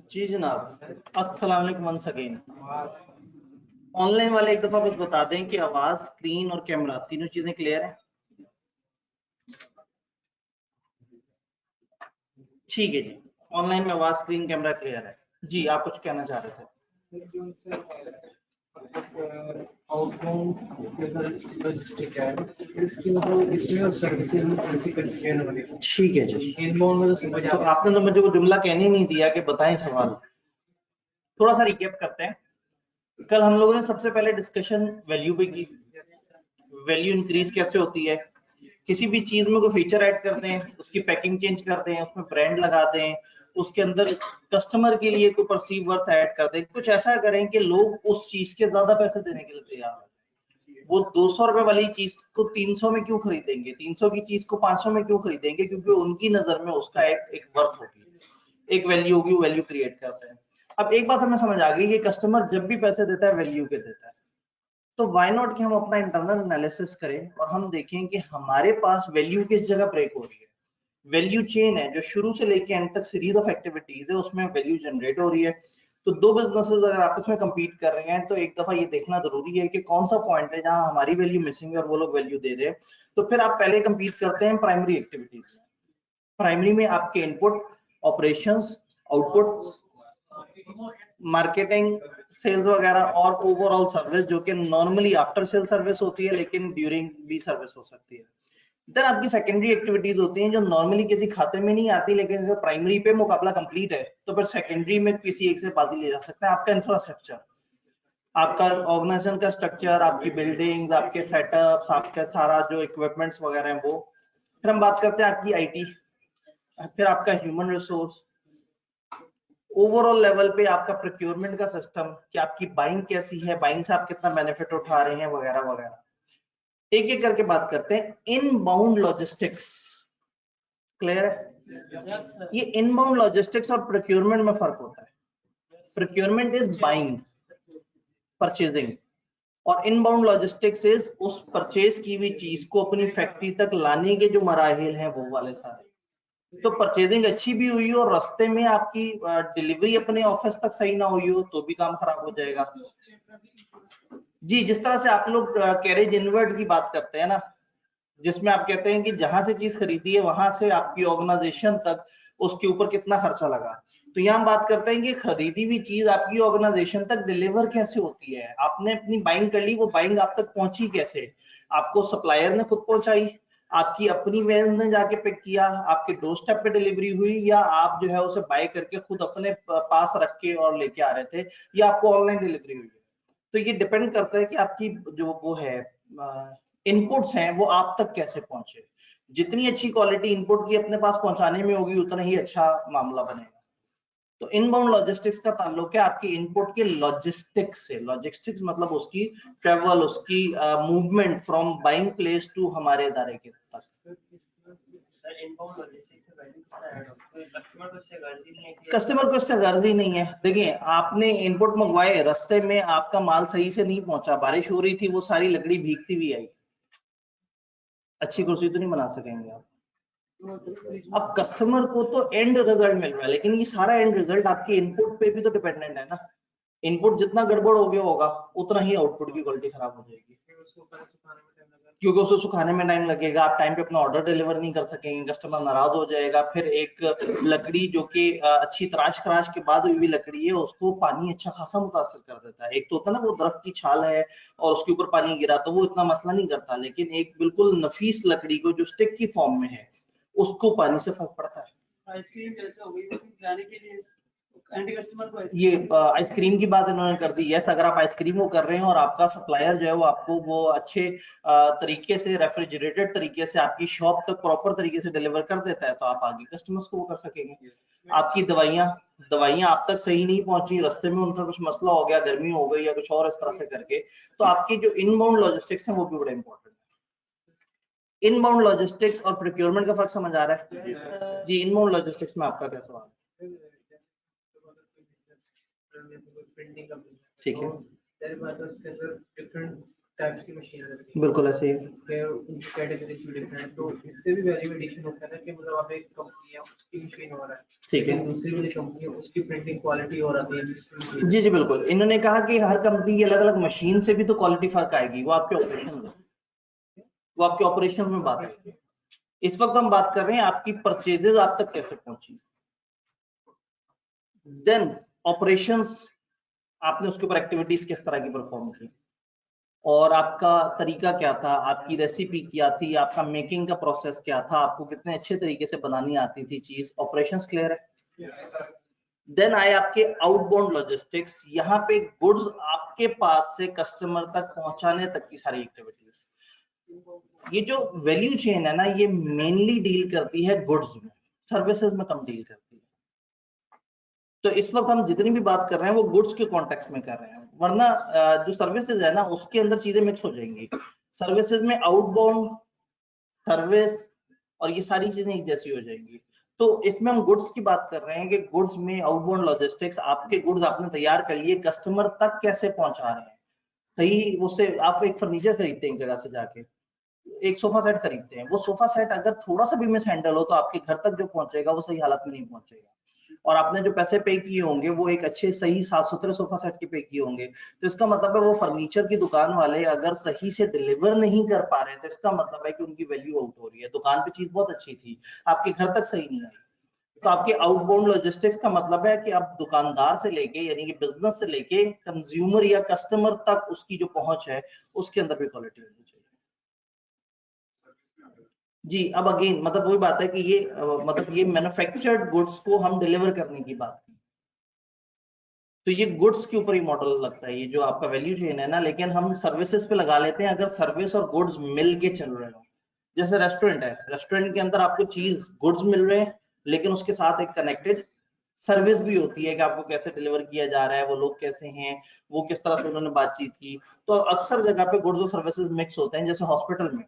जी जनाब, अस्सलाम वालेकुम वंस अगेन। ऑनलाइन वाले एक दफा बस बता दें कि आवाज, स्क्रीन और कैमरा तीनों चीजें क्लियर है? ठीक है जी, ऑनलाइन में आवाज, स्क्रीन, कैमरा क्लियर है। जी आप कुछ कहना चाह रहे थे? ठीक है जी, तो आपने तो मुझे वो जुमला कहने नहीं दिया कि बताएं सवाल। थोड़ा सा रिकैप करते हैं। कल हम लोगों ने सबसे पहले डिस्कशन वैल्यू पे की। वैल्यू इंक्रीज कैसे होती है? किसी भी चीज में कोई फीचर ऐड करते हैं, उसकी पैकिंग चेंज करते हैं, उसमें ब्रांड लगाते हैं, उसके अंदर कस्टमर के लिए कोई परसीव वर्थ ऐड करते हैं, कुछ ऐसा करें कि लोग उस चीज के ज्यादा पैसे देने के लिए तैयार हैं। वो 200 रुपए वाली चीज को 300 में क्यों खरीदेंगे? 300 की चीज को 500 में क्यों खरीदेंगे? क्योंकि उनकी नजर में उसका एक वर्थ होगी, एक वैल्यू होगी, वैल्यू क्रिएट करते हैं। अब एक बात हमें समझ आ गई कि कस्टमर जब भी पैसे देता है वैल्यू के देता है, तो व्हाई नॉट कि हम अपना इंटरनल एनालिसिस करें और हम देखें कि हमारे पास वैल्यू किस जगह ब्रेक हो रही है। वैल्यू चेन है जो शुरू से लेके एंड तक सीरीज ऑफ एक्टिविटीज है, उसमें वैल्यू जनरेट हो रही है। तो दो बिजनेसेस अगर आपस में compete कर रहे हैं तो एक दफा ये देखना जरूरी है कि कौन सा पॉइंट है जहां हमारी वैल्यू मिसिंग है और वो लोग वैल्यू दे रहे हैं। तो फिर आप पहले compete करते हैं प्राइमरी एक्टिविटीज में। प्राइमरी में आपके input, operations, output, marketing, sales वगैरह और ओवरऑल सर्विस, जो कि नॉर्मली आफ्टर सेल सर्विस होती है लेकिन ड्यूरिंग भी सर्विस हो सकती है। देन आपकी सेकेंडरी एक्टिविटीज होती हैं जो नॉर्मली किसी खाते में नहीं आती, लेकिन अगर प्राइमरी पे मुकाबला कंप्लीट है तो फिर सेकेंडरी में किसी एक से बाजी ले जा सकता है। आपका इंफ्रास्ट्रक्चर, आपका ऑर्गेनाइजेशन का स्ट्रक्चर, आपकी बिल्डिंग्स, आपके सेटअप्स, आपके सारा जो इक्विपमेंट्स वगैरह हैं वो। फिर हम बात करते हैं आपकी आईटी, फिर आपका ह्यूमन रिसोर्स, ओवरऑल लेवल पे आपका प्रोक्योरमेंट का सिस्टम कि आपकी बाइंग कैसी है, बाइंग से आप कितना बेनिफिट उठा रहे हैं वगैरह वगैरह। एक एक करके बात करते हैं। इनबाउंड लॉजिस्टिक्स क्लियर है? ये इनबाउंड लॉजिस्टिक्स और प्रोक्योरमेंट में फर्क होता है। प्रोक्योरमेंट इज बाइंग, परचेजिंग, और इनबाउंड लॉजिस्टिक्स इज उस परचेज की हुई चीज को अपनी फैक्ट्री तक लाने के जो मराहिल हैं वो वाले सारे। तो परचेजिंग अच्छी भी हुई हो और रास्ते में आपकी डिलीवरी अपने ऑफिस तक सही ना हुई हो तो भी काम खराब हो जाएगा। जी, जिस तरह से आप लोग कैरेज इनवर्ड की बात करते हैं ना, जिसमें आप कहते हैं कि जहां से चीज खरीदी है वहां से आपकी ऑर्गेनाइजेशन तक उसके ऊपर कितना खर्चा लगा, तो यहाँ हम बात करते हैं कि खरीदी हुई चीज आपकी ऑर्गेनाइजेशन तक डिलीवर कैसे होती है। आपने अपनी बाइंग कर ली, वो बाइंग आप तक पहुंची कैसे? आपको सप्लायर ने खुद पहुंचाई, आपकी अपनी वैन ने जाके पिक किया, आपके डोर स्टेप पे डिलीवरी हुई, या आप जो है उसे बाय करके खुद अपने पास रख के और लेके आ रहे थे, या आपको ऑनलाइन डिलीवरी हुई है? तो ये डिपेंड करता है कि आपकी जो वो है इनपुट्स हैं वो आप तक कैसे पहुंचे। जितनी अच्छी क्वालिटी इनपुट की अपने पास पहुंचाने में होगी उतना ही अच्छा मामला बनेगा। तो इनबाउंड लॉजिस्टिक्स का ताल्लुक है आपकी इनपुट के लॉजिस्टिक्स से। लॉजिस्टिक्स मतलब उसकी ट्रेवल, उसकी movement from buying place to हमारे इदारे के तक। कस्टमर को इससे गर्ज ही नहीं है। देखिए, आपने इनपुट मंगवाए, रास्ते में आपका माल सही से नहीं पहुंचा, बारिश हो रही थी, वो सारी लकड़ी भीगती हुई आई, अच्छी कुर्सी तो नहीं बना सकेंगे आप। अब कस्टमर को तो एंड रिजल्ट मिल रहा है, लेकिन ये सारा एंड रिजल्ट आपके इनपुट पे भी तो डिपेंडेंट है ना। इनपुट जितना गड़बड़ हो गया होगा उतना ही आउटपुट की क्वालिटी खराब हो जाएगी, क्योंकि उसे सुखाने में टाइम लगेगा, आप टाइम पे अपना ऑर्डर डिलीवर नहीं कर सकेंगे, कस्टमर नाराज हो जाएगा। फिर एक लकड़ी जो कि अच्छी तराश खराश के बाद हुई लकड़ी है, उसको पानी अच्छा खासा मुतासर कर देता है। एक तो होता है ना वो दरख्त की छाल है और उसके ऊपर पानी गिरा तो वो इतना मसला नहीं करता, लेकिन एक बिल्कुल नफीस लकड़ी को जो स्टिक की फॉर्म में है उसको पानी से फर्क पड़ता है। आइसक्रीम जैसे हो गई जाने के लिए ये आइसक्रीम की बात इन्होंने कर दी। यस, अगर आप आइसक्रीम वो कर रहे हैं और आपका सप्लायर जो है वो आपको वो अच्छे तरीके से रेफ्रिजरेटेड तरीके से आपकी शॉप तक प्रॉपर तरीके से डिलीवर कर देता है तो आप आगे कस्टमर्स को वो कर सकेंगे। आपकी दवाइयां आप तक सही नहीं पहुंची, रास्ते में उनका कुछ मसला हो गया, गर्मी हो गई या कुछ और इस तरह से करके, तो आपकी जो इनबाउंड लॉजिस्टिक्स है वो भी बड़ा इंपॉर्टेंट है। इनबाउंड लॉजिस्टिक्स और प्रोक्योरमेंट का फर्क समझ आ रहा है जी? इनबाउंड लॉजिस्टिक्स में आपका क्या सवाल है? ठीक है, बिल्कुल ऐसे ही, तो इससे भी वैल्यूएशन होता है कि मतलब आप एक कंपनी है उसकी मशीन हो रहा है, ठीक है, दूसरी वाली कंपनी है उसकी प्रिंटिंग क्वालिटी और आती है। जी जी बिल्कुल, इन्होंने कहा कि हर कंपनी की अलग अलग मशीन से भी तो क्वालिटी फर्क आएगी, वो आपके ऑपरेशन में, वो आपके ऑपरेशन में बात है। इस वक्त हम बात कर रहे हैं आपकी परचेजेस आप तक कैसे पहुंची, देन ऑपरेशंस, आपने उसके ऊपर एक्टिविटीज किस तरह की परफॉर्म की और आपका तरीका क्या था, आपकी रेसिपी क्या थी, आपका मेकिंग का प्रोसेस क्या था, आपको कितने अच्छे तरीके से बनानी आती थी चीज, ऑपरेशंस क्लियर है। देन आए आपके आउटबाउंड लॉजिस्टिक्स, यहाँ पे गुड्स आपके पास से कस्टमर तक पहुंचाने तक की सारी एक्टिविटीज। ये जो वैल्यू चेन है ना, ये मेनली डील करती है गुड्स में, सर्विसेज में कम डील करती है। तो इस वक्त हम जितनी भी बात कर रहे हैं वो गुड्स के कॉन्टेक्स्ट में कर रहे हैं, वरना जो सर्विसेज है ना उसके अंदर चीजें मिक्स हो जाएंगी। सर्विसेज में आउटबाउंड सर्विस और ये सारी चीजें एक जैसी हो जाएंगी। तो इसमें हम गुड्स की बात कर रहे हैं कि गुड्स में आउटबाउंड लॉजिस्टिक्स, आपके गुड्स आपने तैयार कर लिए, कस्टमर तक कैसे पहुंचा रहे हैं। सही, उससे आप एक फर्नीचर खरीदते हैं एक जगह से जाके, एक सोफा सेट खरीदते हैं, वो सोफा सेट अगर थोड़ा सा भी मिस हैंडल हो तो आपके घर तक जो पहुंचेगा वो सही हालत में नहीं पहुंचेगा, और आपने जो पैसे पे किए होंगे वो एक अच्छे सही साफ सुथरे सोफा सेट के पे किए होंगे। तो इसका मतलब है वो फर्नीचर की दुकान वाले अगर सही से डिलीवर नहीं कर पा रहे तो इसका मतलब है कि उनकी वैल्यू आउट हो रही है। दुकान पे चीज बहुत अच्छी थी, आपके घर तक सही नहीं आई, तो आपके आउटबाउंड लॉजिस्टिक्स का मतलब है कि आप दुकानदार से लेके यानी कि बिजनेस से लेके कंज्यूमर या कस्टमर तक उसकी जो पहुंच है उसके अंदर भी क्वालिटी होनी चाहिए जी। अब अगेन मतलब वही बात है कि ये मतलब ये मैन्युफैक्चर्ड गुड्स को हम डिलीवर करने की बात की, तो ये गुड्स के ऊपर ही मॉडल लगता है, ये जो आपका वैल्यू चेन है ना, लेकिन हम सर्विसेज पे लगा लेते हैं अगर सर्विस और गुड्स मिल के चल रहे हो। जैसे रेस्टोरेंट है, रेस्टोरेंट के अंदर आपको चीज गुड्स मिल रहे हैं लेकिन उसके साथ एक कनेक्टेड सर्विस भी होती है कि आपको कैसे डिलीवर किया जा रहा है, वो लोग कैसे हैं, वो किस तरह से उन्होंने बातचीत की। तो अक्सर जगह पे गुड्स और सर्विसेज मिक्स होते हैं। जैसे हॉस्पिटल में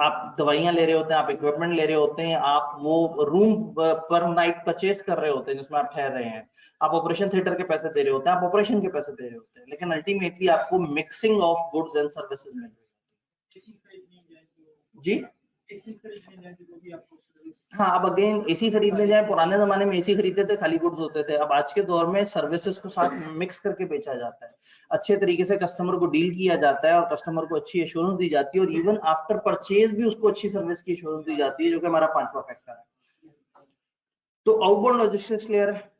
आप दवाइयां ले रहे होते हैं, आप इक्विपमेंट ले रहे होते हैं, आप वो रूम पर नाइट परचेज कर रहे होते हैं जिसमें आप ठहर रहे हैं, आप ऑपरेशन थिएटर के पैसे दे रहे होते हैं, आप ऑपरेशन के पैसे दे रहे होते हैं, लेकिन अल्टीमेटली आपको mixing of goods and services मिल रही है जी। हाँ, अब अगेन एसी खरीदने जाए, पुराने जमाने में एसी खरीदते थे खाली गुड्स होते थे, अब आज के दौर में सर्विसेज को साथ मिक्स करके बेचा जाता है, अच्छे तरीके से कस्टमर को डील किया जाता है और कस्टमर को अच्छी एश्योरेंस दी जाती है और इवन आफ्टर परचेज भी उसको अच्छी सर्विस की एश्योरेंस दी जाती है, जो कि हमारा 5वां फैक्टर है। तो आउटबाउंड लॉजिस्टिक्स क्लियर है।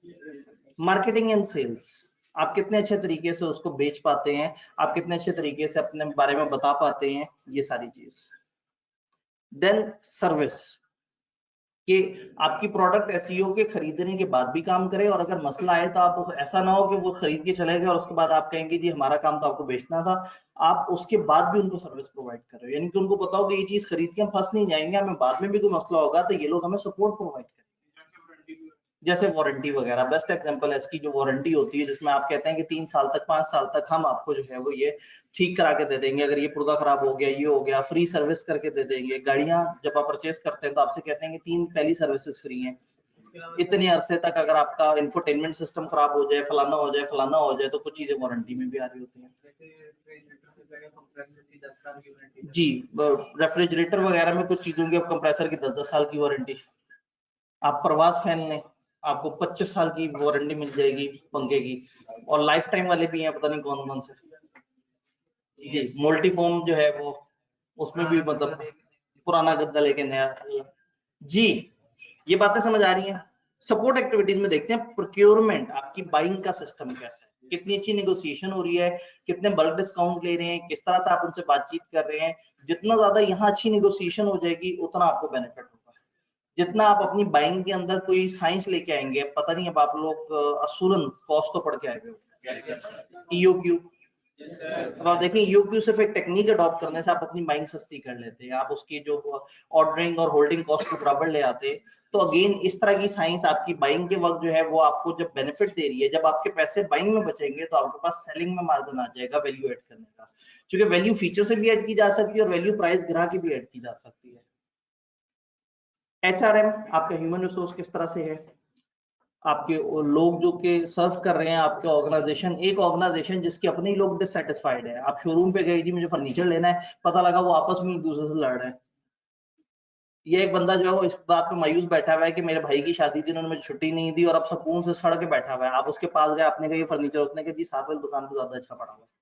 मार्केटिंग एंड सेल्स, आप कितने अच्छे तरीके से उसको बेच पाते हैं, आप कितने अच्छे तरीके से अपने बारे में बता पाते हैं, ये सारी चीज। देन सर्विस, कि आपकी प्रोडक्ट एसईओ के खरीदने के बाद भी काम करे और अगर मसला आए तो आप ऐसा ना हो कि वो खरीद के चले गए और उसके बाद आप कहेंगे जी हमारा काम तो आपको बेचना था, आप उसके बाद भी उनको सर्विस प्रोवाइड कर रहे हो, यानी कि उनको पता हो कि ये चीज खरीद के हम फंस नहीं जाएंगे, हमें बाद में भी कोई मसला होगा तो ये लोग हमें सपोर्ट प्रोवाइड करेंगे। जैसे वारंटी वगैरह बेस्ट एग्जांपल है इसकी, जो वारंटी होती है जिसमें आप कहते हैं कि 3 साल तक 5 साल तक हम आपको जो है वो ये ठीक करा के दे देंगे, अगर ये पुर्जा खराब हो गया, ये हो गया, फ्री सर्विस करके दे देंगे। गाड़ियां जब आप परचेज करते हैं तो आपसे कहते हैं कि 3 पहली सर्विसेज फ्री हैं, इतने अरसे तक अगर आपका इंफोटेनमेंट सिस्टम खराब हो जाए, फलाना हो जाए, फलाना हो जाए, तो कुछ चीजें वारंटी में भी आ रही होती हैं जी। रेफ्रिजरेटर वगैरह में कुछ चीजों की कंप्रेसर की 10-10 साल की वारंटी, आप प्रवास फैन लें आपको 25 साल की वारंटी मिल जाएगी पंखे की, और लाइफ टाइम वाले भी हैं, पता नहीं कौन कौन से जी। मल्टीफोम जो है वो उसमें भी मतलब पुराना गद्दा लेके नया जी। ये बातें समझ आ रही हैं। सपोर्ट एक्टिविटीज में देखते हैं प्रोक्योरमेंट, आपकी बाइंग का सिस्टम कैसा है, कितनी अच्छी नेगोशिएशन हो रही है, कितने बल्क डिस्काउंट ले रहे हैं, किस तरह से आप उनसे बातचीत कर रहे हैं। जितना ज्यादा यहाँ अच्छी नेगोशिएशन हो जाएगी उतना आपको बेनिफिट होगा। जितना आप अपनी बाइंग के अंदर कोई साइंस लेके आएंगे, पता नहीं अब आप लोग असूलन कॉस्ट तो पढ़ के आए हो, ईओक्यू। अब आप देखें ईओक्यू सिर्फ एक टेक्निक अडॉप्ट करने से आप अपनी बाइंग सस्ती कर लेते हैं, आप उसकी जो ऑर्डरिंग और होल्डिंग कॉस्ट को बराबर ले आते। तो अगेन इस तरह की साइंस आपकी बाइंग के वक्त जो है वो आपको जब बेनिफिट दे रही है, जब आपके पैसे बाइंग में बचेंगे तो आपके पास सेलिंग में मार्जिन आ जाएगा वैल्यू ऐड करने का, क्योंकि वैल्यू फीचर से भी ऐड की जा सकती है और वैल्यू प्राइस ग्राहक की भी ऐड की जा सकती है। एचआरएम आपका ह्यूमन रिसोर्स किस तरह से है, आपके लोग जो के सर्व कर रहे हैं आपके ऑर्गेनाइजेशन, एक ऑर्गेनाइजेशन जिसके अपने ही लोग डिससेटिस्फाइड है, आप शोरूम पे गए जी मुझे फर्नीचर लेना है, पता लगा वो आपस में एक दूसरे से लड़ रहे हैं। ये एक बंदा जो है वो इस बात पे मायूस बैठा हुआ है कि मेरे भाई की शादी थी, उन्होंने मुझे छुट्टी नहीं दी और अब सुकून से सड़ के बैठा हुआ है। आप उसके पास गए, आपने कहा ये फर्नीचर, उसने कहा जी साथ वाली दुकान पे ज्यादा अच्छा पड़ा हुआ है।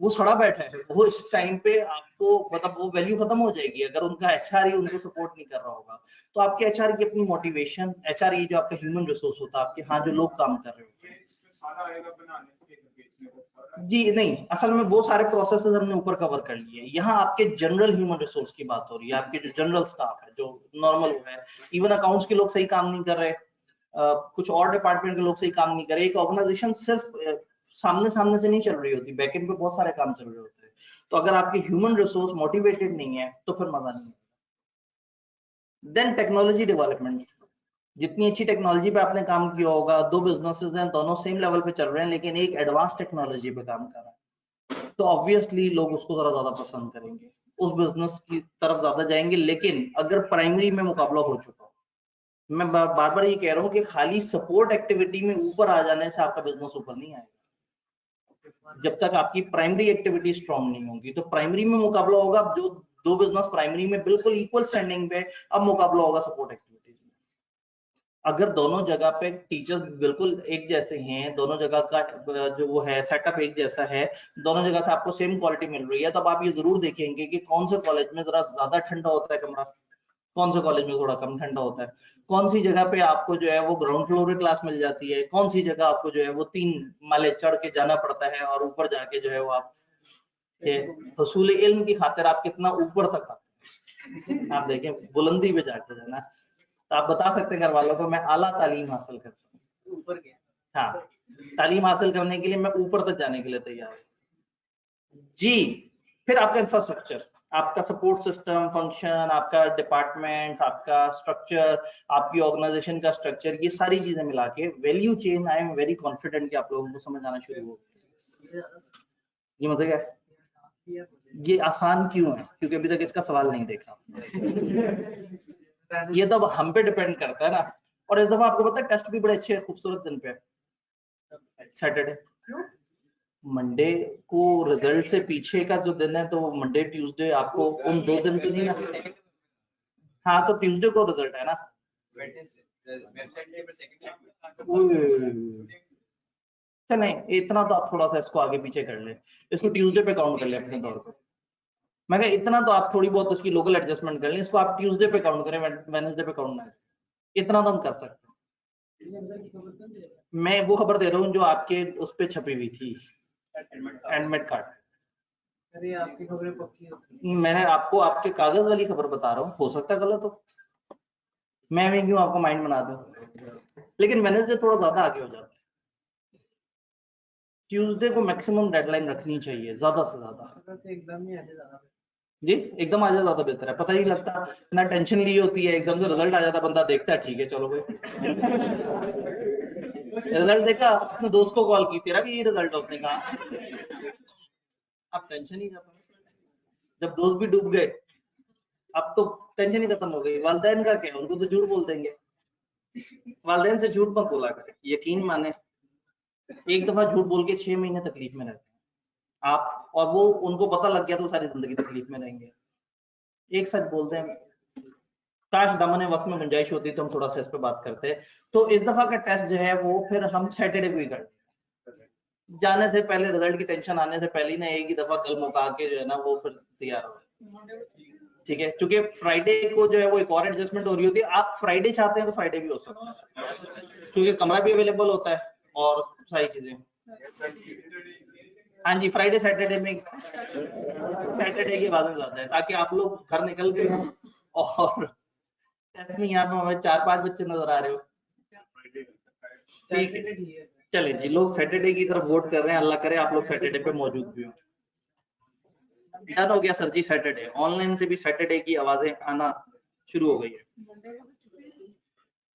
वो सड़ा बैठा है, वो इस टाइम पे आपको मतलब वो वैल्यू खत्म हो जाएगी अगर उनका एचआर ही उनको सपोर्ट नहीं कर रहा होगा। तो आपके एचआर की अपनी मोटिवेशन, एचआर ये जो आपका ह्यूमन रिसोर्स होता है आपके, हाँ जो लोग काम कर रहे होते हैं जी, नहीं असल में वो सारे प्रोसेसेस हमने ऊपर कवर कर लिए। यहाँ आपके जनरल ह्यूमन रिसोर्स की बात हो रही है, आपके जो जनरल स्टाफ है जो नॉर्मल है, इवन अकाउंट्स के लोग सही काम नहीं कर रहे, कुछ और डिपार्टमेंट के लोग सही काम नहीं कर रहे। एक ऑर्गेनाइजेशन सिर्फ सामने सामने से नहीं चल रही होती, बैकएंड पे बहुत सारे काम चल रहे होते हैं। तो अगर आपके ह्यूमन रिसोर्स मोटिवेटेड नहीं है तो फिर मजा नहीं है। देन टेक्नोलॉजी डेवलपमेंट, जितनी अच्छी टेक्नोलॉजी पे आपने काम किया होगा, दो बिजनेसेस हैं दोनों सेम लेवल पे चल रहे हैं लेकिन एक एडवांस टेक्नोलॉजी पे काम कर रहा है, तो ऑब्वियसली लोग उसको जरा ज्यादा पसंद करेंगे, उस बिजनेस की तरफ ज्यादा जाएंगे। लेकिन अगर प्राइमरी में मुकाबला हो चुका हो, मैं बार बार ये कह रहा हूँ कि खाली सपोर्ट एक्टिविटी में ऊपर आ जाने से आपका बिजनेस ऊपर नहीं आएगा, जब तक आपकी प्राइमरी एक्टिविटी स्ट्रांग नहीं होगी। तो प्राइमरी में मुकाबला होगा, अब जो दो बिजनेस प्राइमरी में बिल्कुल इक्वल स्टैंडिंग पे, अब मुकाबला होगा सपोर्ट एक्टिविटीज में। अगर दोनों जगह पे टीचर्स बिल्कुल एक जैसे हैं, दोनों जगह का जो वो है सेटअप एक जैसा है, दोनों जगह से आपको सेम क्वालिटी मिल रही है, तब आप ये जरूर देखेंगे कि कौन से कॉलेज में जरा ज्यादा ठंडा होता है कमरा, कौन से कॉलेज में थोड़ा कम ठंडा होता है, कौन सी जगह पे आपको जो है वो ग्राउंड फ्लोर पे क्लास मिल जाती है, कौन सी जगह आपको जो है वो 3 माले चढ़ के जाना पड़ता है और ऊपर जाके जो है वो आप हसूल इल्म की खातिर आप कितना ऊपर तक आते हैं। आप देखें बुलंदी पे जाकर जाना, तो आप बता सकते हैं घर वालों को मैं आला तालीम हासिल करता हूँ, ऊपर गया, हाँ तालीम हासिल करने के लिए मैं ऊपर तक जाने के लिए तैयार हूँ जी। फिर आपका इंफ्रास्ट्रक्चर, आपका सपोर्ट सिस्टम, फंक्शन, आपका डिपार्टमेंट, आपका स्ट्रक्चर, आपकी ऑर्गेनाइजेशन का स्ट्रक्चर, ये सारी चीजें मिला के value chain, I am very confident कि आप लोगों को समझ आना शुरू हो। ये मतलब क्या है, ये आसान क्यों है, क्योंकि अभी तक इसका सवाल नहीं देखा। ये तो हम पे डिपेंड करता है ना। और इस दफा आपको पता है टेस्ट भी बड़े अच्छे खूबसूरत दिन पे, सैटरडे, मंडे को रिजल्ट से पीछे का जो दिन है, तो मंडे ट्यूसडे आपको उन 2 दिन तो नहीं ना, हाँ तो ट्यूसडे को रिजल्ट है ना, चले इतना तो आप थोड़ा सा इसको आगे पीछे कर ले, इसको ट्यूसडे पे काउंट कर ले अपने तौर पर। मैं कहा इतना तो आप थोड़ी बहुत उसकी लोकल एडजस्टमेंट कर लें, इसको आप ट्यूसडे पे काउंट करें, वेडनेसडे पे काउंट ना, इतना तो हम कर सकते हैं। मैं वो खबर दे रहा हूँ जो आपके उस पे छपी हुई थी, एडमिट कार्ड। अरे आपकी खबरें पक्की होती हैं। मैंने आपको आपके कागज वाली खबर बता रहा हूँ, हो सकता है गलत हो, मैं क्यों आपको माइंड बना दूं, लेकिन वेडनेसडे थोड़ा ज्यादा आगे हो जाता है। ट्यूसडे को मैक्सिमम डेडलाइन रखनी चाहिए ज्यादा से ज्यादा, एकदम ही जी एकदम आ जाए ज्यादा बेहतर है, पता ही लगता ना, टेंशन ली होती है, एकदम से रिजल्ट आ जाता, बंदा देखता है ठीक है चलो भाई। रिजल्ट देखा, अपने दोस्त को कॉल की, तेरा भी यही रिजल्ट है, उसने कहा अब टेंशन ही खत्म, जब दोस्त भी डूब गए अब तो टेंशन ही खत्म हो गई। वालिदैन का क्या, उनको तो झूठ बोल देंगे, वालिदैन से झूठ मत बोला करें, यकीन माने एक दफा झूठ बोल के 6 महीने तकलीफ में रहते हैं आप, और वो उनको पता लग गया तो सारी जिंदगी तकलीफ में रहेंगे। एक सच बोलते हैं, काश दामन वक्त में गुंजाइश होती तो हम थोड़ा सा इस पे बात करते। तो इस दफा का टेस्ट जो है वो फिर हम सैटरडे को ही कर, जाने से पहले, रिजल्ट की टेंशन आने से पहले ना एक ही दफा कल मुका के जो है ना वो फिर तैयार हो, ठीक है। क्योंकि फ्राइडे को जो है वो एक और एडजस्टमेंट हो रही होती है, आप फ्राइडे चाहते हैं तो फ्राइडे भी हो सकता है, क्योंकि कमरा भी अवेलेबल होता है और सारी चीजें। हाँ जी, फ्राइडे सैटरडे में, सैटरडे के बाद ज्यादा है ताकि आप लोग घर निकल के और टेस्ट में यहाँ पे हमें 4-5 बच्चे नजर आ रहे हो। ठीक है, चलिए जी, लोग सैटरडे की तरफ वोट कर रहे हैं, अल्लाह करे आप लोग सैटरडे पे मौजूद भी हो। डन हो गया सर जी, सैटरडे ऑनलाइन से भी सैटरडे की आवाजें आना शुरू हो गई है।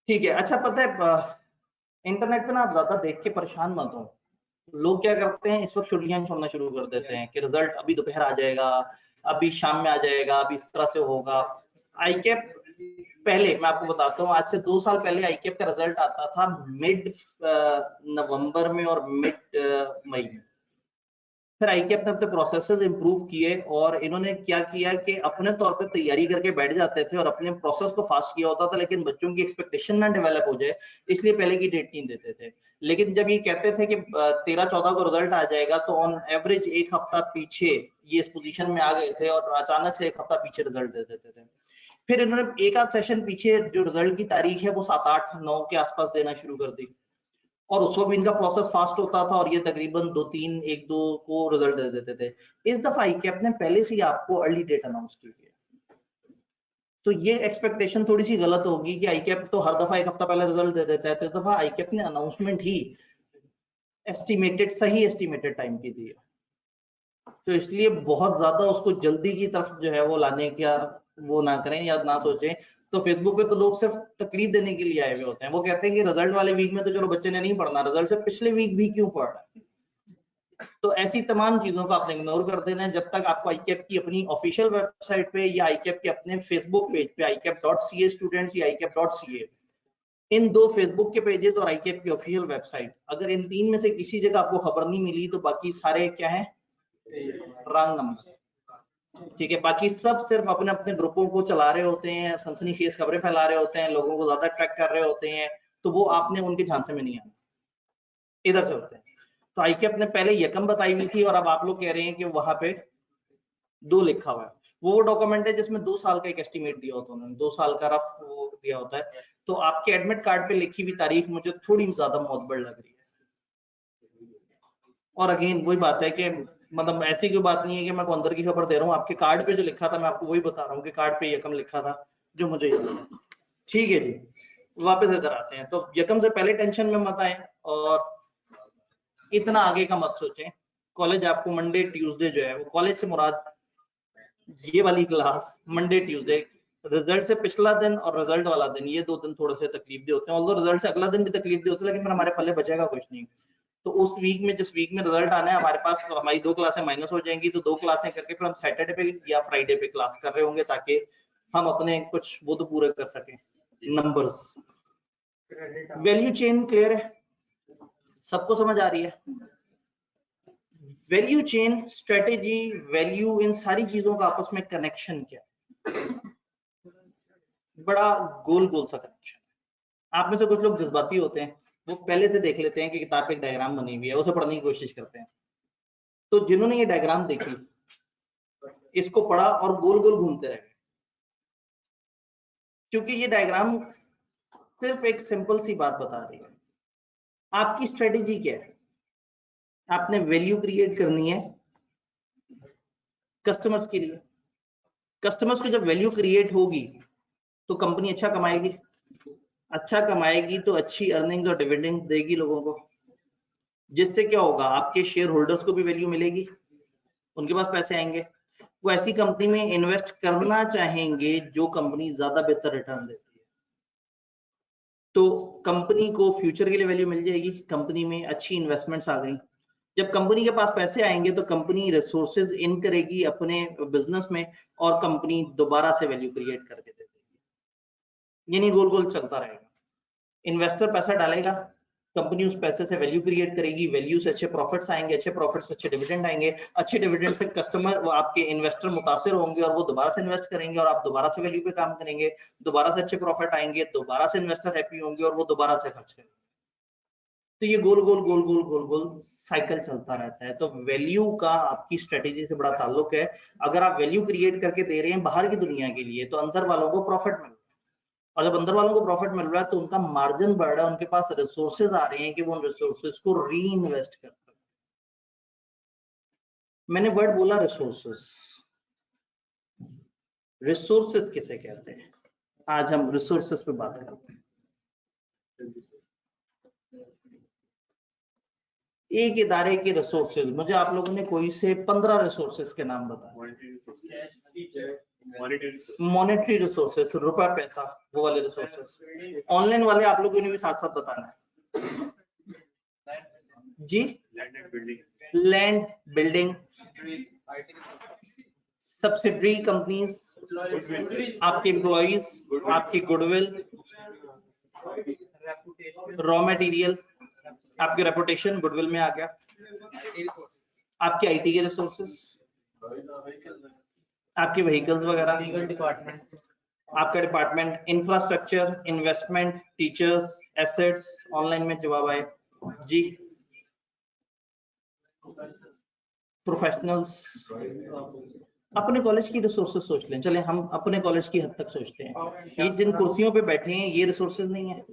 ठीक है, अच्छा पता है इंटरनेट पे ना आप ज्यादा देख के परेशान मत हो। लोग क्या करते हैं, इस वक्त छुट्टियां छोड़ना शुरू कर देते हैं कि रिजल्ट अभी दोपहर आ जाएगा, अभी शाम में आ जाएगा, अभी इस तरह से होगा। आईकेप पहले मैं आपको बताता हूँ, आज से 2 साल पहले आईकेप का रिजल्ट आता था मिड नवंबर में और मिड मई में। फिर आईकेप ने अपने प्रोसेसेस इंप्रूव किए और इन्होंने क्या किया कि अपने तौर पे तैयारी करके बैठ जाते थे और अपने प्रोसेस को फास्ट किया होता था, लेकिन बच्चों की एक्सपेक्टेशन ना डेवलप हो जाए इसलिए पहले की डेट नहीं देते थे। लेकिन जब ये कहते थे कि 13-14 को रिजल्ट आ जाएगा, तो ऑन एवरेज 1 हफ्ता पीछे ये इस पोजीशन में आ गए थे और अचानक से 1 हफ्ता पीछे रिजल्ट दे देते थे। फिर इन्होंने एक आध सेशन पीछे जो रिजल्ट की तारीख है वो 7, 8, 9 के आसपास देना शुरू कर दी, और उस वक्त इनका प्रोसेस फास्ट होता था और ये तकरीबन 2-3, 1-2 को रिजल्ट दे देते थे। इस दफा आईकेप ने पहले से ही आपको अर्ली डेट अनाउंस की है, तो ये एक्सपेक्टेशन थोड़ी सी गलत होगी कि आईकेप तो हर दफा 1 हफ्ता पहले रिजल्ट दे देता है, तो इस दफा आईकेप ने अनाउंसमेंट ही सही एस्टिमेटेड टाइम की दी है, तो इसलिए बहुत ज्यादा उसको जल्दी की तरफ जो है वो लाने का वो ना करें या ना सोचें। तो फेसबुक पे तो लोग सिर्फ तकलीफ देने के लिए आए हुए होते हैं, वो कहते हैं कि रिजल्ट वाले वीक में तो चलो बच्चे ने नहीं पढ़ना, रिजल्ट से पिछले वीक भी क्यों पढ़ रहा है। तो ऐसी तमाम चीजों को आपने इग्नोर कर देना है जब तक आपको आईकेप की अपनी ऑफिशियल वेबसाइट पे या आईकेप के अपने फेसबुक पेज पे icap.ca स्टूडेंट्स या icap.ca, इन 2 फेसबुक के पेजेस और आईकेप की ऑफिशियल वेबसाइट, अगर इन 3 में से किसी जगह आपको खबर नहीं मिली तो बाकी सारे क्या है, रॉन्ग नंबर। ठीक है, बाकी सब सिर्फ अपने अपने ग्रुपों को चला रहे होते हैं, सनसनीखेज खबरें फैला रहे होते हैं, लोगों को ज्यादा ट्रैक कर रहे होते हैं, तो वो आपने उनके झांसे में नहीं आना, इधर से होते हैं। तो आईकेप ने पहले यकम बताई हुई थी और अब आप लोग कह रहे हैं कि वहां पे 2 लिखा हुआ है। वो डॉक्यूमेंट है जिसमें 2 साल का एक एस्टिमेट दिया होता है उन्होंने, 2 साल का रफ वो दिया होता है। तो आपके एडमिट कार्ड पे लिखी हुई तारीख मुझे थोड़ी ज्यादा मोतबर लग रही है। और अगेन वही बात है कि मतलब ऐसी कोई बात नहीं है कि मैं अंदर की खबर दे रहा हूँ, आपके कार्ड पे जो लिखा था मैं आपको वही बता रहा हूँ कि कार्ड पे यकम लिखा था जो मुझे याद है। ठीक है जी, वापस इधर आते हैं। तो यकम से पहले टेंशन में मत आए और इतना आगे का मत सोचें। कॉलेज आपको मंडे ट्यूसडे जो है वो, कॉलेज से मुराद ये वाली क्लास मंडे ट्यूसडे, रिजल्ट से पिछला दिन और रिजल्ट वाला दिन, ये 2 दिन थोड़े से तकलीफ दे होते हैं, ऑल्दो रिजल्ट से अगला दिन भी तकलीफ दे होते हैं, लेकिन फिर हमारे पल्ले बचेगा कुछ नहीं। तो उस वीक में, जिस वीक में रिजल्ट आना है, हमारे पास हमारी 2 क्लासें माइनस हो जाएंगी, तो 2 क्लासें करके फिर हम सैटरडे पे या फ्राइडे पे क्लास कर रहे होंगे ताकि हम अपने कुछ वो तो पूरे कर सकें नंबर्स। वैल्यू चेन क्लियर है, सबको समझ आ रही है? वैल्यू चेन, स्ट्रेटेजी, वैल्यू, इन सारी चीजों का आपस में कनेक्शन क्या, बड़ा गोल गोल सा कनेक्शन। आप में से कुछ लोग जज्बाती होते हैं, वो पहले से देख लेते हैं कि किताब पे एक डायग्राम बनी हुई है, उसे पढ़ने की कोशिश करते हैं। तो जिन्होंने ये डायग्राम देखी, इसको पढ़ा और गोल गोल घूमते रह गए, क्योंकि ये डायग्राम सिर्फ एक सिंपल सी बात बता रही है। आपकी स्ट्रेटेजी क्या है? आपने वैल्यू क्रिएट करनी है कस्टमर्स के लिए। कस्टमर्स को जब वैल्यू क्रिएट होगी तो कंपनी अच्छा कमाएगी, अच्छा कमाएगी तो अच्छी अर्निंग और डिविडेंड देगी लोगों को, जिससे क्या होगा, आपके शेयर होल्डर्स को भी वैल्यू मिलेगी, उनके पास पैसे आएंगे, वो ऐसी कंपनी में इन्वेस्ट करना चाहेंगे जो कंपनी ज्यादा बेहतर रिटर्न देती है। तो कंपनी को फ्यूचर के लिए वैल्यू मिल जाएगी, कंपनी में अच्छी इन्वेस्टमेंट्स आ गई। जब कंपनी के पास पैसे आएंगे तो कंपनी रिसोर्सेज इन करेगी अपने बिजनेस में और कंपनी दोबारा से वैल्यू क्रिएट करके दे देगी। यानी गोल गोल चलता रहेगा। इन्वेस्टर पैसा डालेगा, कंपनी उस पैसे से वैल्यू क्रिएट करेगी, वैल्यू से अच्छे प्रॉफिट्स आएंगे, अच्छे प्रॉफिट्स से अच्छे डिविडेंड आएंगे, अच्छे डिविडेंड से कस्टमर, वो आपके इन्वेस्टर मुतासिर होंगे और वो दोबारा से इन्वेस्ट करेंगे और आप दोबारा से वैल्यू पे काम करेंगे, दोबारा से अच्छे प्रॉफिट आएंगे, दोबारा से इन्वेस्टर हैप्पी होंगे और वो दोबारा से खर्च करेंगे। तो ये गोल गोल गोल गोल गोल गोल साइकिल चलता रहता है। तो वैल्यू का आपकी स्ट्रेटेजी से बड़ा ताल्लुक है। अगर आप वैल्यू क्रिएट करके दे रहे हैं बाहर की दुनिया के लिए, तो अंदर वालों को प्रॉफिट मिल रहा है, और जब अंदर वालों को प्रॉफिट मिल रहा है तो उनका मार्जिन बढ़ रहा है, उनके पास रिसोर्सेज आ रहे हैं कि वो उन रिसोर्सेज को री इन्वेस्ट कर सकते हैं। मैंने वर्ड बोला रिसोर्सेज, रिसोर्सेज किसे कहते हैं? आज हम रिसोर्सेज पे बात करते हैं। एक इदारे के रिसोर्सेज, मुझे आप लोगों ने कोई से 15 रिसोर्सेज के नाम बताए। मॉनेटरी रिसोर्सेज, रुपया पैसा, वो वाले रिसोर्सेज। ऑनलाइन वाले आप लोगों ने भी साथ साथ बताना है जी। लैंड, बिल्डिंग, सब्सिडरी कंपनीज, आपके एम्प्लॉइज, आपकी गुडविल, रॉ मटेरियल, आपकी रेपुटेशन गुडविल में आ गया, आपके आईटी के रिसोर्सेस, आपके व्हीकल्स वगैरह, आपका department, infrastructure, investment, teachers, assets. Online में जवाब आए जी। प्रोफेशनल्स, अपने कॉलेज की रिसोर्सेज सोच लें। चले हम अपने कॉलेज की हद तक सोचते हैं। ये जिन कुर्सियों पे बैठे हैं ये रिसोर्सेज नहीं है,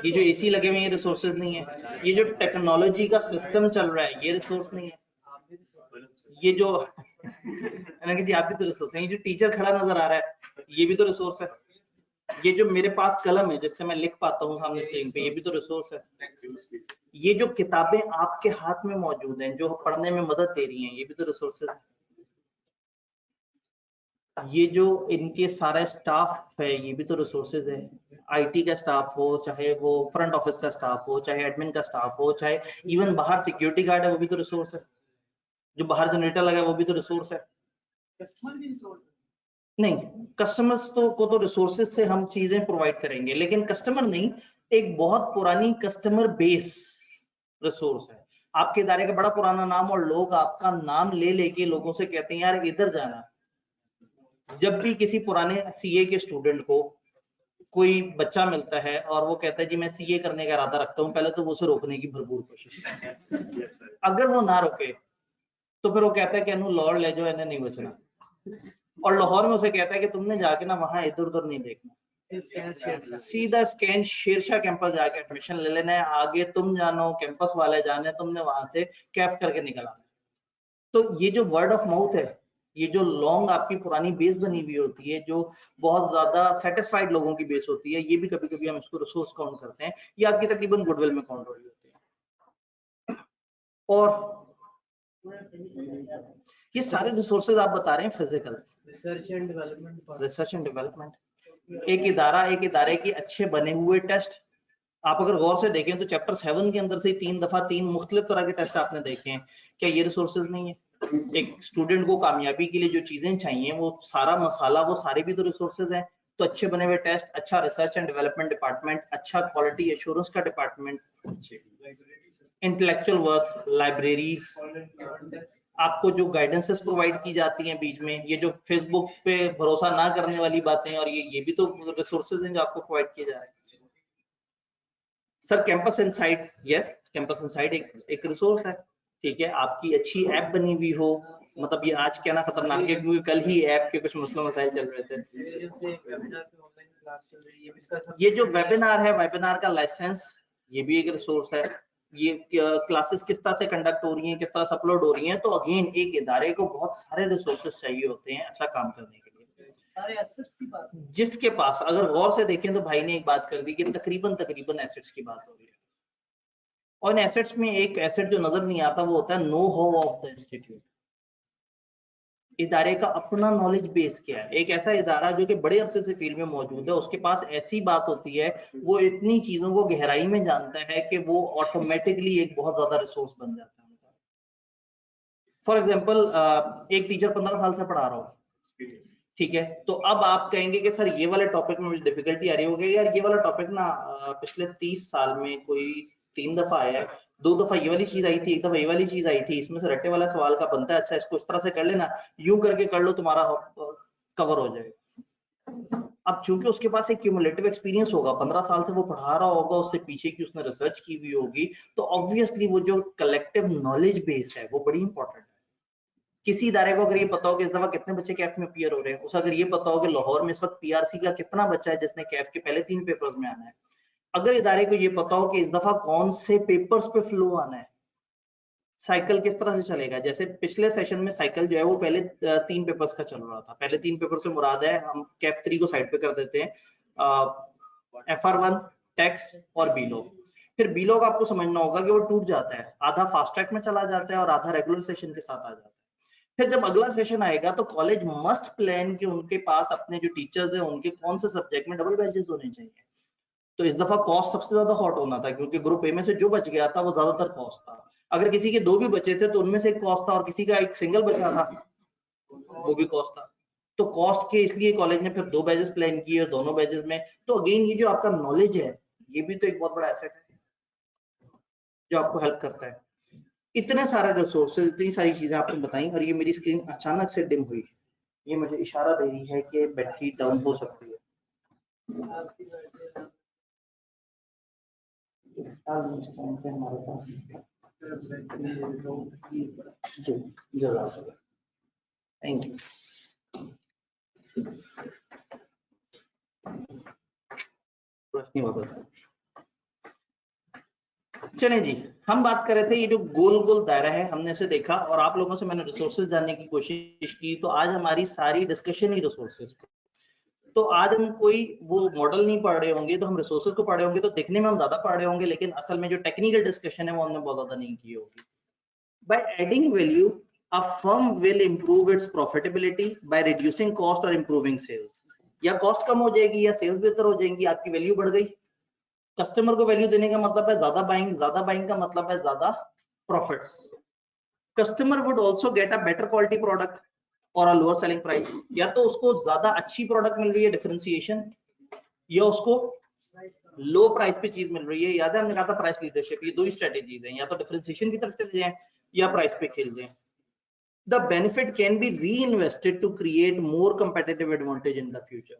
ये जो एसी लगे हुए हैं ये रिसोर्सेज नहीं है, ये जो टेक्नोलॉजी का सिस्टम चल रहा है ये रिसोर्स नहीं है, ये जो जी आप भी तो रिसोर्स है, ये जो टीचर खड़ा नजर आ रहा है ये भी तो रिसोर्स है, ये जो मेरे पास कलम है जिससे मैं लिख पाता हूँ सामने स्क्रीन पे ये भी तो रिसोर्स है, ये जो किताबें आपके हाथ में मौजूद हैं जो पढ़ने में मदद दे रही हैं ये भी तो रिसोर्सेज है, ये जो इनके सारे स्टाफ है ये भी तो रिसोर्सेज है। आईटी का स्टाफ हो, चाहे वो फ्रंट ऑफिस का स्टाफ हो, चाहे एडमिन का स्टाफ हो, चाहे इवन बाहर सिक्योरिटी गार्ड है वो भी तो रिसोर्स है, जो बाहर जनरेटर लगा है वो भी तो रिसोर्स है। नहीं, कस्टमर्स को तो रिसोर्सेज से हम चीजें प्रोवाइड करेंगे, लेकिन कस्टमर नहीं, एक बहुत पुरानी कस्टमर बेस रिसोर्स है। आपके इदारे का बड़ा पुराना नाम और लोग आपका नाम ले लेके लोगों से कहते हैं यार इधर जाना। जब भी किसी पुराने सीए के स्टूडेंट को कोई बच्चा मिलता है और वो कहता है जी मैं सीए करने का इरादा रखता हूँ, पहले तो वो उसे रोकने की भरपूर कोशिश करता है। अगर वो ना रोके तो फिर वो कहता है कि अनु लाहौर ले जाओ, इन्हें नहीं बचना, और लाहौर में उसे कहता है कि तुमने जाके ना वहां इधर उधर नहीं देखना, सीधा स्कैन शेरशाह कैंपस जाके एडमिशन ले लेना है, आगे तुम जानो, कैंपस वाले जाने, तुमने वहां से कैफ करके निकलना। तो ये जो वर्ड ऑफ माउथ है, ये जो लॉन्ग आपकी पुरानी बेस बनी हुई होती है, जो बहुत ज्यादा सेटिस्फाइड लोगों की बेस होती है, ये भी कभी कभी हम इसको रिसोर्स काउंट करते हैं, ये आपकी तकरीबन गुडविल में काउंट हो रही होती है। और ये सारे रिसोर्सेज आप बता रहे हैं फिजिकल, रिसर्च एंड डेवलपमेंट। एक इदारे के अच्छे बने हुए टेस्ट, आप अगर गौर से देखें तो चैप्टर 7 के अंदर से 3 दफा 3 मुख्तलिफ तरह के टेस्ट आपने देखे हैं, क्या ये रिसोर्सेज नहीं है? एक स्टूडेंट को कामयाबी के लिए जो चीजें चाहिए वो सारा मसाला, वो सारे भी तो रिसोर्सेज हैं। तो अच्छे बने हुए टेस्ट, अच्छा रिसर्च एंड डेवलपमेंट डिपार्टमेंट, अच्छा क्वालिटी एश्योरेंस का डिपार्टमेंट, इंटेलेक्चुअल वर्क, लाइब्रेरीज, आपको जो गाइडेंसेस प्रोवाइड की जाती हैं बीच में, ये जो फेसबुक पे भरोसा ना करने वाली बातें, और ये भी तो रिसोर्सेज हैं जो आपको प्रोवाइड किए जा रहे हैं। Sir campus insight, yes campus insight एक रिसोर्स है, ठीक है। आपकी अच्छी ऐप बनी हुई हो, मतलब ये आज क्या ना खतरनाक है क्योंकि कल ही ऐप के कुछ मसले मसाइल चल रहे थे। ये जो वेबिनार है, वेबिनार का लाइसेंस, ये भी एक रिसोर्स है। ये क्लासेस किस तरह से कंडक्ट हो रही हैं, किस तरह से अपलोड हो रही हैं। तो अगेन एक इदारे को बहुत सारे रिसोर्सेज चाहिए होते हैं अच्छा काम करने के लिए। सारे एसेट्स की बात, जिसके पास अगर गौर से देखें तो भाई ने एक बात कर दी कि तकरीबन एसेट्स की बात हो रही है, और इन एसेट्स में एक एसेट जो नजर नहीं आता वो होता है know how of the institute. इदारे का अपना नॉलेज बेस क्या है। एक ऐसा इदारा जो कि बड़े अरसे से फील्ड में मौजूद है, उसके पास ऐसी बात होती है, वो इतनी चीजों को गहराई में जानता है कि वो ऑटोमेटिकली एक बहुत ज्यादा रिसोर्स बन जाता है। फॉर एग्जाम्पल एक टीचर 15 साल से पढ़ा रहा हो, ठीक है, तो अब आप कहेंगे कि सर ये वाले टॉपिक में मुझे डिफिकल्टी आ रही होगी, यार ये वाला टॉपिक ना पिछले 30 साल में कोई 3 दफा आया है, 2 दफा ये वाली चीज आई थी, 1 दफा ये वाली चीज आई थी, इसमें से रट्टे वाला सवाल का बनता है, अच्छा इसको इस तरह से कर लेना, यूं करके कर लो, तुम्हारा कवर हो जाएगा। अब चूंकि उसके पास एक क्यूमुलेटिव एक्सपीरियंस होगा, 15 साल से वो पढ़ा रहा होगा, उससे पीछे की उसने रिसर्च की हुई होगी, तो ऑब्वियसली वो जो कलेक्टिव नॉलेज बेस है वो बड़ी इंपॉर्टेंट है। किसी इदारे को अगर ये पता हो कि इस दफा कितने बच्चे कैफ में अपीयर हो रहे हैं, उसे अगर ये पता हो कि लाहौर में इस वक्त पीआरसी का कितना बच्चा है जिसने कैफ के पहले 3 पेपर्स में आना है, अगर इदारे को ये पता हो कि इस दफा कौन से पेपर्स पे फ्लो आना है, साइकिल किस तरह से चलेगा, जैसे पिछले सेशन में साइकिल जो है वो पहले 3 पेपर्स का चल रहा था। पहले 3 पेपर से मुराद है हम कैप 3 को साइड पे कर देते हैं, FR1, टैक्स और बीलॉग। फिर बीलॉग आपको समझना होगा कि वो टूट जाता है, आधा फास्ट ट्रैक में चला जाता है और आधा रेगुलर सेशन के साथ आ जाता है। फिर जब अगला सेशन आएगा तो कॉलेज मस्ट प्लान कि उनके पास अपने जो टीचर्स हैं उनके कौन से सब्जेक्ट में डबल बैचेस होने चाहिए। तो इस दफा कॉस्ट सबसे ज्यादा हॉट होना था, क्योंकि ग्रुप ए में से जो बच गया था वो ज्यादातर कॉस्ट था। अगर किसी के 2 भी बचे थे तो उनमें से एक कॉस्ट था और किसी का एक सिंगल बचा था वो भी कॉस्ट था। तो कॉस्ट के इसलिए कॉलेज ने फिर 2 बैचेस प्लान किए, दोनों बैचेस में। तो अगेन ये जो आपका नॉलेज है ये भी तो एक बहुत बड़ा एसेट है जो आपको हेल्प करता है। इतने सारे रिसोर्सेज, इतनी सारी चीजें आपको बताई, और ये मेरी स्क्रीन अचानक से डिम हुई, ये मुझे इशारा दे रही है कि बैटरी डाउन हो सकती है। हमारे पास जी जरूर, थैंक यू। रोशनी वापस चलें जी, हम बात कर रहे थे ये जो गोल गोल दायरा है हमने इसे देखा, और आप लोगों से मैंने रिसोर्सेज जानने की कोशिश की। तो आज हमारी सारी डिस्कशन ही रिसोर्सेज। तो आज हम कोई वो मॉडल नहीं पढ़ रहे होंगे, तो हम रिसोर्सेज को पढ़ रहे होंगे, तो देखने में हम ज्यादा पढ़ रहे होंगे, लेकिन असल में जो टेक्निकल डिस्कशन है वो हमने बहुत ज्यादा नहीं की होगी। By adding value a firm will improve its profitability by reducing cost or improving sales। या कॉस्ट कम हो जाएगी या सेल्स बेहतर हो जाएंगी, आपकी वैल्यू बढ़ गई। कस्टमर को वैल्यू देने का मतलब है ज्यादा बाइंग का मतलब है ज्यादा profits. Customer would also get a better quality product और अ लोअर सेलिंग प्राइस। या तो उसको ज्यादा अच्छी प्रोडक्ट मिल रही है, डिफरेंशिएशन, या उसको लो प्राइस पे चीज मिल रही है। याद है हमने कहा था प्राइस लीडरशिप, ये दो ही स्ट्रेटेजीज हैं, या तो डिफरेंशिएशन की तरफ चले जाएं या प्राइस पे खेल जाएं। The benefit can be reinvested to create more competitive advantage in the future।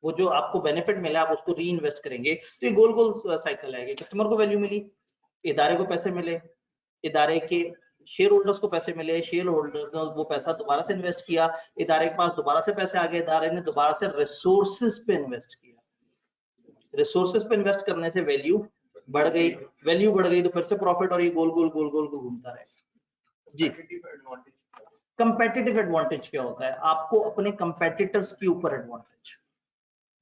वो जो आपको बेनिफिट मिला आप उसको री इन्वेस्ट करेंगे। तो ये गोल गोल साइकिल है कि कस्टमर को वैल्यू मिली, इदारे को पैसे मिले, इदारे के शेयर होल्डर्स को पैसे मिले, शेयर होल्डर्स ने वो पैसा दोबारा से इन्वेस्ट किया, इदारे के पास दोबारा से पैसे आ गए, इदारे ने दोबारा से रिसोर्सेज पे इन्वेस्ट किया। रिसोर्सेज पे इन्वेस्ट करने से वैल्यू बढ़ गई, वैल्यू बढ़ गई तो फिर से प्रॉफिट, और ये गोल गोल गोल गोल घूमता रहेगा जी। कंपेटिटिव एडवांटेज क्या होता है? आपको अपने कंपेटिटर्स के ऊपर एडवांटेज,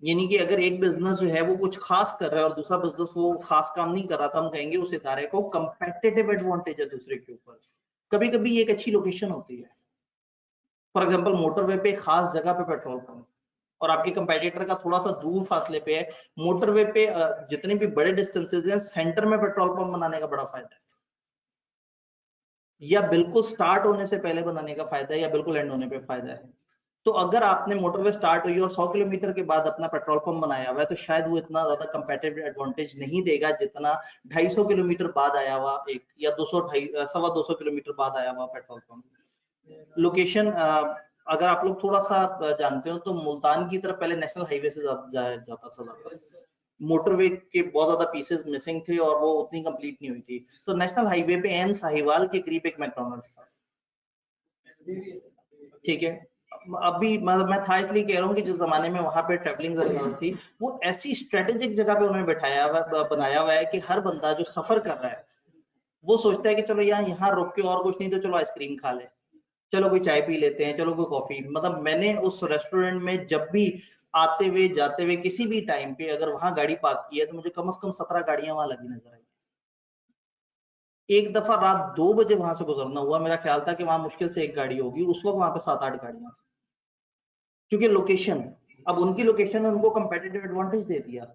यानी कि अगर एक बिजनेस जो है वो कुछ खास कर रहा है और दूसरा बिजनेस वो खास काम नहीं कर रहा था, हम कहेंगे उस इदारे को कंपेटिटिव एडवांटेज है दूसरे के ऊपर। कभी कभी ये एक अच्छी लोकेशन होती है, फॉर एग्जांपल मोटरवे पे खास जगह पे पेट्रोल पंप, और आपके कंपेटिटर का थोड़ा सा दूर फासले पे है। मोटरवे पे जितने भी बड़े डिस्टेंसेज हैं, सेंटर में पेट्रोल पंप बनाने का बड़ा फायदा है, या बिल्कुल स्टार्ट होने से पहले बनाने का फायदा है, या बिल्कुल एंड होने पे फायदा है। तो अगर आपने मोटरवे स्टार्ट हुई और 100 किलोमीटर के बाद अपना पेट्रोल पंप बनाया हुआ है, तो शायद वो इतना ज्यादा कंपेटिटिव एडवांटेज नहीं देगा जितना 250 किलोमीटर बाद आया हुआ एक, या 200 किलोमीटर बाद आया हुआ पेट्रोल पंप। लोकेशन अगर आप लोग थोड़ा सा जानते हो तो मुल्तान की तरफ पहले नेशनल हाईवे से जाता था ज्यादा, मोटरवे के बहुत ज्यादा पीसेस मिसिंग थे और वो उतनी कंप्लीट नहीं हुई थी। तो नेशनल हाईवे पे एन साहिवाल के करीब एक मैकडॉनल्ड्स था, ठीक है। अभी मैं था इसलिए कह रहा हूँ कि जिस जमाने में वहां पे ट्रैवलिंग ज्यादा थी, वो ऐसी स्ट्रेटेजिक जगह पे उन्होंने बनाया हुआ है कि हर बंदा जो सफर कर रहा है वो सोचता है कि चलो यहाँ रुक के और कुछ नहीं तो चलो आइसक्रीम खा ले, चलो कोई चाय पी लेते हैं, चलो कोई कॉफी। मतलब मैंने उस रेस्टोरेंट में जब भी आते हुए जाते हुए किसी भी टाइम पे अगर वहां गाड़ी पार्क की है तो मुझे कम से कम 17 गाड़ियां वहां लगी नजर आई। एक दफा रात 2 बजे वहां से गुजरना हुआ, मेरा ख्याल था कि वहां मुश्किल से एक गाड़ी होगी, उस वक्त वहां पे 7-8 गाड़ियां थी, क्योंकि लोकेशन, अब उनकी लोकेशन ने उनको कंपेटिटिव एडवांटेज दे दिया।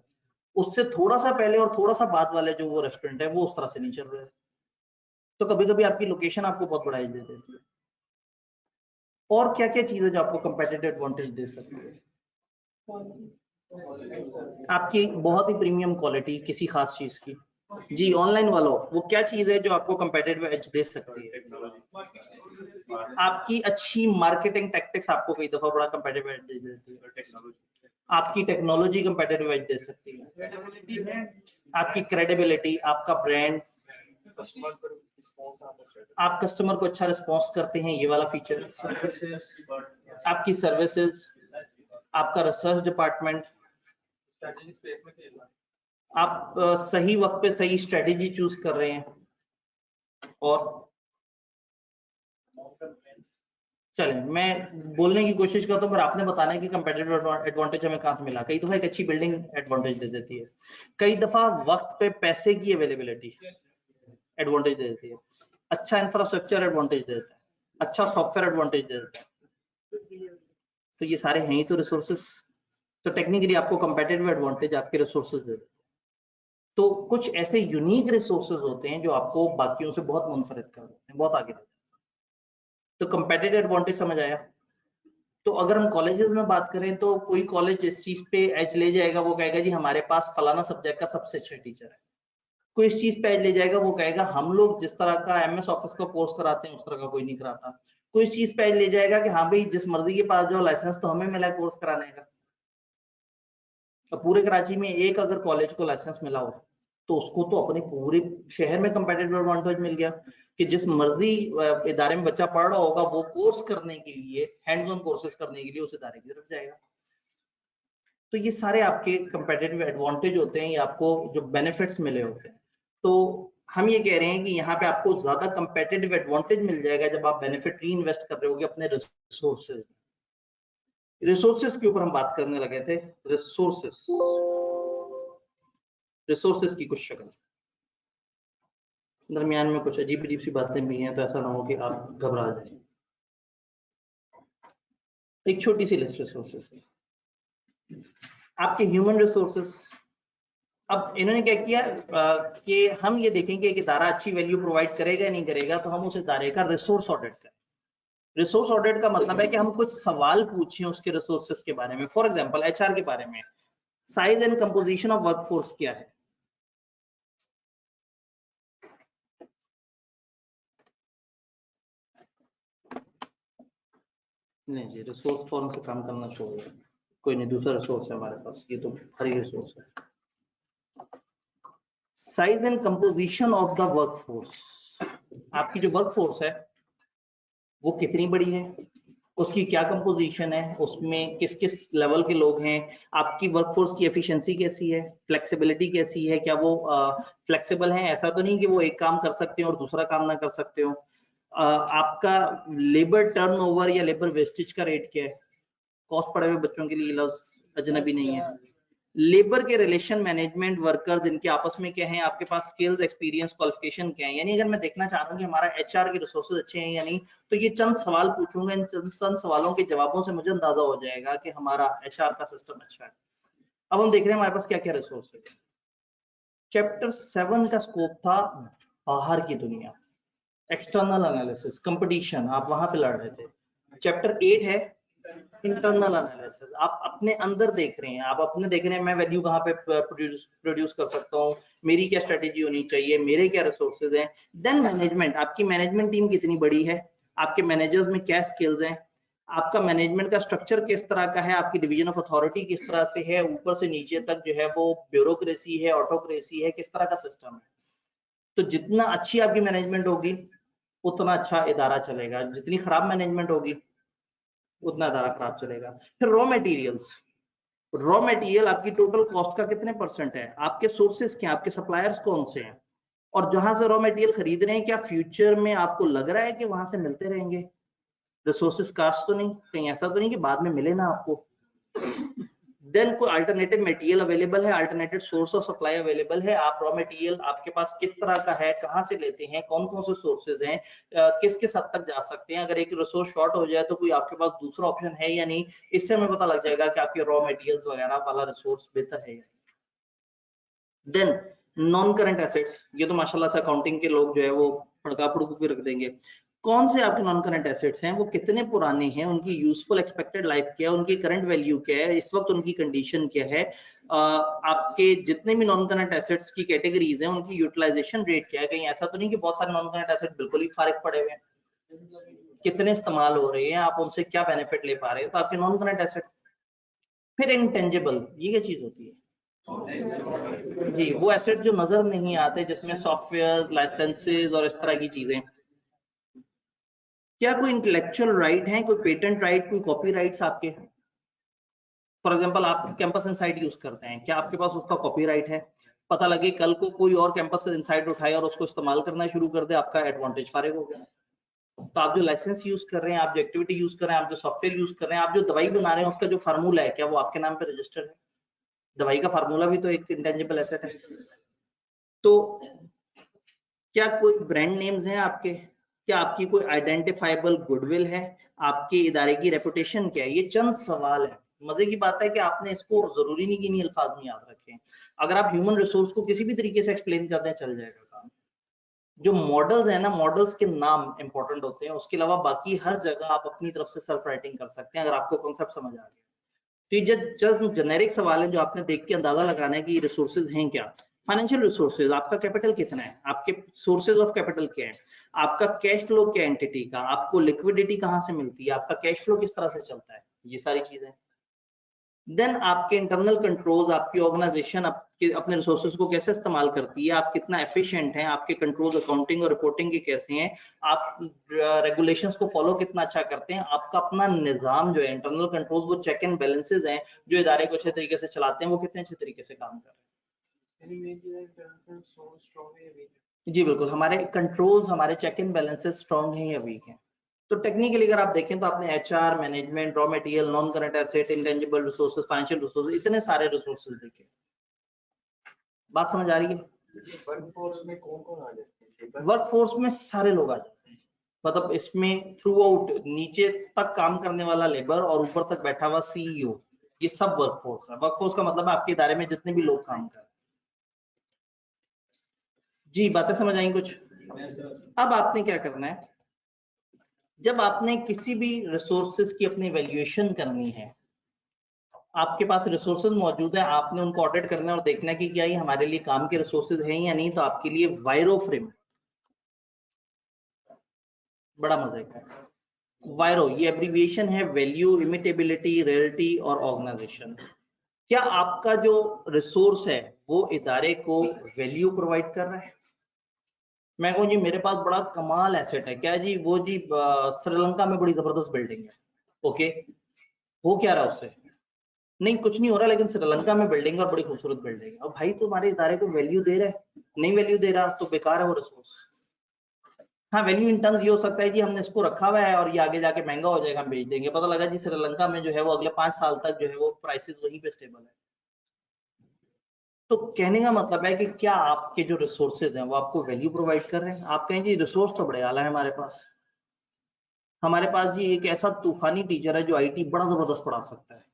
उससे थोड़ा सा पहले और थोड़ा सा बाद वाले जो वो रेस्टोरेंट है वो उस तरह से नहीं चल रहे। तो कभी कभी आपकी लोकेशन आपको बहुत बड़ा एज दे देती है। और क्या क्या चीजें जो आपको कंपेटिटिव एडवांटेज दे सकती है? आपकी बहुत ही प्रीमियम क्वालिटी किसी खास चीज की। जी ऑनलाइन वालों, वो क्या चीज है जो आपको कंपेटिटिव एज दे सकती है? आपकी अच्छी मार्केटिंग टैक्टिक्स आपको कई दफा बड़ा कंपेटिटिव एज दे देती है। आपकी टेक्नोलॉजी कंपेटिटिव एज दे सकती है। आपकी क्रेडिबिलिटी, आपका ब्रांड, आप कस्टमर को अच्छा रिस्पॉन्स करते हैं, ये वाला फीचर। आपकी सर्विसेज, आपका रिसर्च डिपार्टमेंट, आप सही वक्त पे सही स्ट्रेटेजी चूज कर रहे हैं, और चले मैं बोलने की कोशिश करता हूँ, पर आपने बताना है कि कंपेटिटिव एडवांटेज हमें कहाँ से मिला। कई दफा एक अच्छी बिल्डिंग एडवांटेज दे देती है, कई दफा वक्त पे पैसे की अवेलेबिलिटी एडवांटेज दे देती है, अच्छा इंफ्रास्ट्रक्चर एडवांटेज दे देता है, अच्छा सॉफ्टवेयर एडवांटेज दे देता है। तो ये सारे हैं ही तो रिसोर्सेस। तो टेक्निकली आपको कंपेटिटिव एडवांटेज आपके रिसोर्सेस दे देते हैं। तो कुछ ऐसे यूनिक रिसोर्सेज होते हैं जो आपको बाकियों से बहुत मुनफरिद कर देते हैं, बहुत आगे देते हैं। तो कंपेटिटिव एडवांटेज समझ आया। तो अगर हम कॉलेजेस में बात करें तो कोई कॉलेज इस चीज पे एज ले जाएगा, वो कहेगा जी हमारे पास फलाना सब्जेक्ट का सबसे अच्छा टीचर है। कोई इस चीज पे एज ले जाएगा, वो कहेगा हम लोग जिस तरह का एमएस ऑफिस का कोर्स कराते हैं उस तरह का कोई नहीं कराता। कोई इस चीज पे एज ले जाएगा कि हाँ भाई जिस मर्जी के पास जाओ, लाइसेंस तो हमें मिला है कोर्स कराने का। तो पूरे कराची में एक अगर कॉलेज को लाइसेंस मिला हो तो उसको तो अपने पूरे शहर में कंपेटिटिव एडवांटेज मिल गया कि जिस मर्जी इदारे में बच्चा पढ़ रहा होगा वो कोर्स करने के लिए, हैंड्स ऑन कोर्सेज करने के लिए उस इदारे की तरफ जाएगा। तो ये सारे आपके कंपेटिटिव एडवांटेज होते हैं, ये आपको जो बेनिफिट्स मिले होते हैं। तो हम ये कह रहे हैं कि यहाँ पे आपको ज्यादा कंपेटिटिव एडवांटेज मिल जाएगा जब आप बेनिफिट री इन्वेस्ट कर रहे होगे अपने रिसोर्सेज। रिसोर्सेज के ऊपर हम बात करने लगे थे। रिसोर्सेज, रिसोर्सेज की कुछ शक्ल, दरमियान में कुछ अजीब अजीब सी बातें भी हैं, तो ऐसा ना हो कि आप घबरा जाए। एक छोटी सी लिस्ट रिसोर्सेज की, आपके ह्यूमन रिसोर्सेज। अब इन्होंने क्या किया कि हम ये देखेंगे एक इदारा अच्छी वैल्यू प्रोवाइड करेगा या नहीं करेगा, तो हम उस इदारे का रिसोर्स ऑडिट करें। रिसोर्स ऑडिट का मतलब है कि हम कुछ सवाल पूछें उसके रिसोर्सेज के बारे में। फॉर एग्जांपल एचआर के बारे में, size and composition of workforce क्या है। नहीं जी, रिसोर्स फॉर्म से काम करना छोड़ दो, कोई नहीं, दूसरा रिसोर्स है हमारे पास, ये तो हरी रिसोर्स है। Size and composition of the workforce, आपकी जो वर्कफोर्स है वो कितनी बड़ी है, उसकी क्या कंपोजिशन है, उसमें किस किस लेवल के लोग हैं, आपकी वर्कफोर्स की एफिशिएंसी कैसी है, फ्लेक्सिबिलिटी कैसी है, क्या वो फ्लेक्सिबल है, ऐसा तो नहीं कि वो एक काम कर सकते हो और दूसरा काम ना कर सकते हो। आपका लेबर टर्नओवर या लेबर वेस्टेज का रेट क्या है, कॉस्ट पड़े हुए बच्चों के लिए अजनबी नहीं है। लेबर के रिलेशन मैनेजमेंट, वर्कर्स इनके आपस में क्या है, आपके पास स्किल्स, एक्सपीरियंस, क्वालिफिकेशन क्या है। यानी अगर मैं देखना चाह रहा हूँ कि हमारा एचआर के रिसोर्सेज अच्छे हैं या नहीं, तो ये चंद सवाल पूछूंगा, इन चंद सवालों के जवाबों से मुझे अंदाजा हो जाएगा कि हमारा एचआर का सिस्टम अच्छा है। अब हम देख रहे हैं हमारे पास क्या क्या रिसोर्स है। चैप्टर 7 का स्कोप था बाहर की दुनिया, एक्सटर्नल एनालिसिस, कंपटीशन, आप वहां पे लड़ रहे थे। चैप्टर 8 है इंटरनल एनालिसिस, आप अपने अंदर देख रहे हैं, आप अपने देख रहे हैं मैं वैल्यू कहाँ पे प्रोड्यूस कर सकता हूँ, मेरी क्या स्ट्रेटेजी होनी चाहिए, मेरे क्या रिसोर्सेज हैं। देन मैनेजमेंट, आपकी मैनेजमेंट टीम कितनी बड़ी है, आपके मैनेजर्स में क्या स्किल्स हैं, आपका मैनेजमेंट का स्ट्रक्चर किस तरह का है, आपकी डिवीजन ऑफ अथॉरिटी किस तरह से है, ऊपर से नीचे तक जो है वो ब्यूरोक्रेसी है, ऑटोक्रेसी है, किस तरह का सिस्टम है। तो जितना अच्छी आपकी मैनेजमेंट होगी उतना अच्छा इदारा चलेगा, जितनी खराब मैनेजमेंट होगी उतना ज्यादा खराब चलेगा। फिर रॉ मटेरियल्स, रॉ मटेरियल आपकी टोटल कॉस्ट का कितने परसेंट है, आपके सोर्सेस क्या, आपके सप्लायर्स कौन से हैं, और जहां से रॉ मटेरियल खरीद रहे हैं क्या फ्यूचर में आपको लग रहा है कि वहां से मिलते रहेंगे, रिसोर्सेस कास्ट तो नहीं, कहीं ऐसा तो नहीं कि बाद में मिले ना आपको। देन कोई अल्टरनेटिव मटेरियल अवेलेबल है, alternative source of supply available है, आप रॉ मटेरियल आपके पास किस तरह का है, कहां से लेते हैं, कौन कौन से सोर्सेज हैं, किस किस हद तक जा सकते हैं, अगर एक रिसोर्स शॉर्ट हो जाए तो कोई आपके पास दूसरा ऑप्शन है या नहीं, इससे हमें पता लग जाएगा कि आपके रॉ मटेरियल्स वगैरह वाला रिसोर्स बेहतर है। देन नॉन करंट एसेट्स, ये तो माशाल्लाह से अकाउंटिंग के लोग जो है वो फड़का फड़कू के रख देंगे। कौन से आपके नॉन करंट एसेट्स हैं, वो कितने पुराने हैं, उनकी यूजफुल एक्सपेक्टेड लाइफ क्या है, उनकी करंट वैल्यू क्या है, इस वक्त उनकी कंडीशन क्या है, आपके जितने भी नॉन करंट एसेट्स की कैटेगरीज हैं उनकी यूटिलाइजेशन रेट क्या है। कहीं ऐसा तो नहीं कि बहुत सारे नॉन करंट एसेट बिल्कुल ही फारिग पड़े हुए हैं, कितने इस्तेमाल हो रहे हैं, आप उनसे क्या बेनिफिट ले पा रहे हैं, तो आपके नॉन करंट एसेट्स। फिर इंटेंजिबल, ये क्या चीज होती है जी, वो एसेट जो नजर नहीं आते, जिसमें सॉफ्टवेयर, लाइसेंसेस और इस तरह की चीजें। क्या कोई इंटेलेक्चुअल राइट है, कोई पेटेंट राइट, कोई कॉपी राइट्स आपके। फॉर एग्जांपल आप कैंपस इनसाइट यूज करते हैं, क्या आपके पास उसका कॉपीराइट है, पता लगे कल को कोई और कैंपस इनसाइट उठाए और उसको इस्तेमाल करना शुरू कर दे, आपका एडवांटेज फारिग हो गया। तो आप जो लाइसेंस यूज कर रहे हैं, आप जो एक्टिविटी यूज कर रहे हैं, आप जो सॉफ्टवेयर यूज कर रहे हैं, आप जो दवाई बना रहे हैं, उसका जो फार्मूला है क्या वो आपके नाम पे रजिस्टर्ड है? दवाई का फार्मूला भी तो एक इंटेंजिबल एसेट है। तो क्या कोई ब्रांड नेम्स हैं आपके? क्या आपकी कोई आइडेंटिफाइबल गुडविल है? आपके इदारे की रेपुटेशन क्या है? ये चंद सवाल है। मजे की बात है कि आपने इसको जरूरी नहीं कि इन्हीं अल्फाज में याद रखें। अगर आप ह्यूमन रिसोर्स को किसी भी तरीके से एक्सप्लेन करते हैं चल जाएगा काम। जो मॉडल्स है ना, मॉडल्स के नाम इंपॉर्टेंट होते हैं, उसके अलावा बाकी हर जगह आप अपनी तरफ से सेल्फ राइटिंग कर सकते हैं अगर आपको कॉन्सेप्ट समझ आ गया। तो ये जस्ट जेनेरिक सवाल है जो आपने देख के अंदाजा लगाना है कि रिसोर्सेज हैं क्या। फाइनेंशियल रिसोर्सेज, आपका कैपिटल कितना है, आपके सोर्सेज ऑफ कैपिटल क्या है, आपका कैश फ्लो क्या एंटिटी का, आपको लिक्विडिटी कहाँ से मिलती है, आपका कैश फ्लो किस तरह से चलता है, ये सारी चीजें। देन आपके इंटरनल कंट्रोल्स, आपकी ऑर्गेनाइजेशन आपके अपने रिसोर्सेज को कैसे इस्तेमाल करती है, आप कितना एफिशिएंट हैं, आपके कंट्रोल्स अकाउंटिंग और रिपोर्टिंग के कैसे हैं, आप रेगुलेशंस को फॉलो कितना अच्छा करते हैं, आपका अपना निजाम जो है इंटरनल कंट्रोल्स, वो चेक एंड बैलेंसेज हैं जो इदारे को अच्छे तरीके से चलाते हैं, वो कितने अच्छे तरीके से काम कर रहे हैं। जी बिल्कुल, हमारे कंट्रोल्स, हमारे चेक एंड बैलेंसेस स्ट्रॉन्ग हैं या वीक हैं। तो टेक्निकली अगर आप देखें तो आपने HR, management, raw material, non current asset, intangible resources, financial resources, इतने सारे रिसोर्सेज देखे। बात समझ आ रही है? वर्कफोर्स में कौन-कौन आ जाते हैं? वर्कफोर्स में सारे लोग आ जाते हैं, मतलब इसमें थ्रू आउट नीचे तक काम करने वाला लेबर और ऊपर तक बैठा हुआ सीईओ, ये सब वर्कफोर्स है। वर्कफोर्स का मतलब है आपके इदारे में जितने भी लोग काम कर रहे हैं। जी बातें समझ आई कुछ? अब आपने क्या करना है, जब आपने किसी भी रिसोर्सेज की अपनी वैल्यूएशन करनी है, आपके पास रिसोर्सेज मौजूद है, आपने उनको ऑडिट करना है और देखना है कि क्या ये हमारे लिए काम के रिसोर्सेज हैं या नहीं, तो आपके लिए वायरो फ्रेम, बड़ा मजे का है। वायरो ये एब्रीविएशन है, वैल्यू, इमिटेबिलिटी, रेयरिटी और ऑर्गेनाइजेशन। क्या आपका जो रिसोर्स है वो इदारे को वैल्यू प्रोवाइड कर रहा है? मैं कहूँ जी मेरे पास बड़ा कमाल एसेट है, क्या जी वो जी श्रीलंका में बड़ी जबरदस्त बिल्डिंग है, ओके, हो क्या रहा उससे? नहीं कुछ नहीं हो रहा, लेकिन श्रीलंका में बिल्डिंग और बड़ी खूबसूरत बिल्डिंग है, और भाई तुम्हारे इदारे को वैल्यू दे रहा है? नहीं वैल्यू दे रहा तो बेकार है वो रिसोर्स। हाँ वैल्यू इन टर्म्स ये हो सकता है जी हमने इसको रखा हुआ है और ये आगे जाके महंगा हो जाएगा, हम बेच देंगे, पता लगा जी श्रीलंका में जो है वो अगले 5 साल तक जो है वो प्राइसेस वहीं पे स्टेबल है। तो कहने का मतलब है कि क्या आपके जो रिसोर्सेज हैं वो आपको वैल्यू प्रोवाइड कर रहे हैं? आप कहें जी रिसोर्स तो बड़े आला है हमारे पास जी एक ऐसा तूफानी टीचर है जो आईटी बड़ा जबरदस्त पढ़ा सकता है।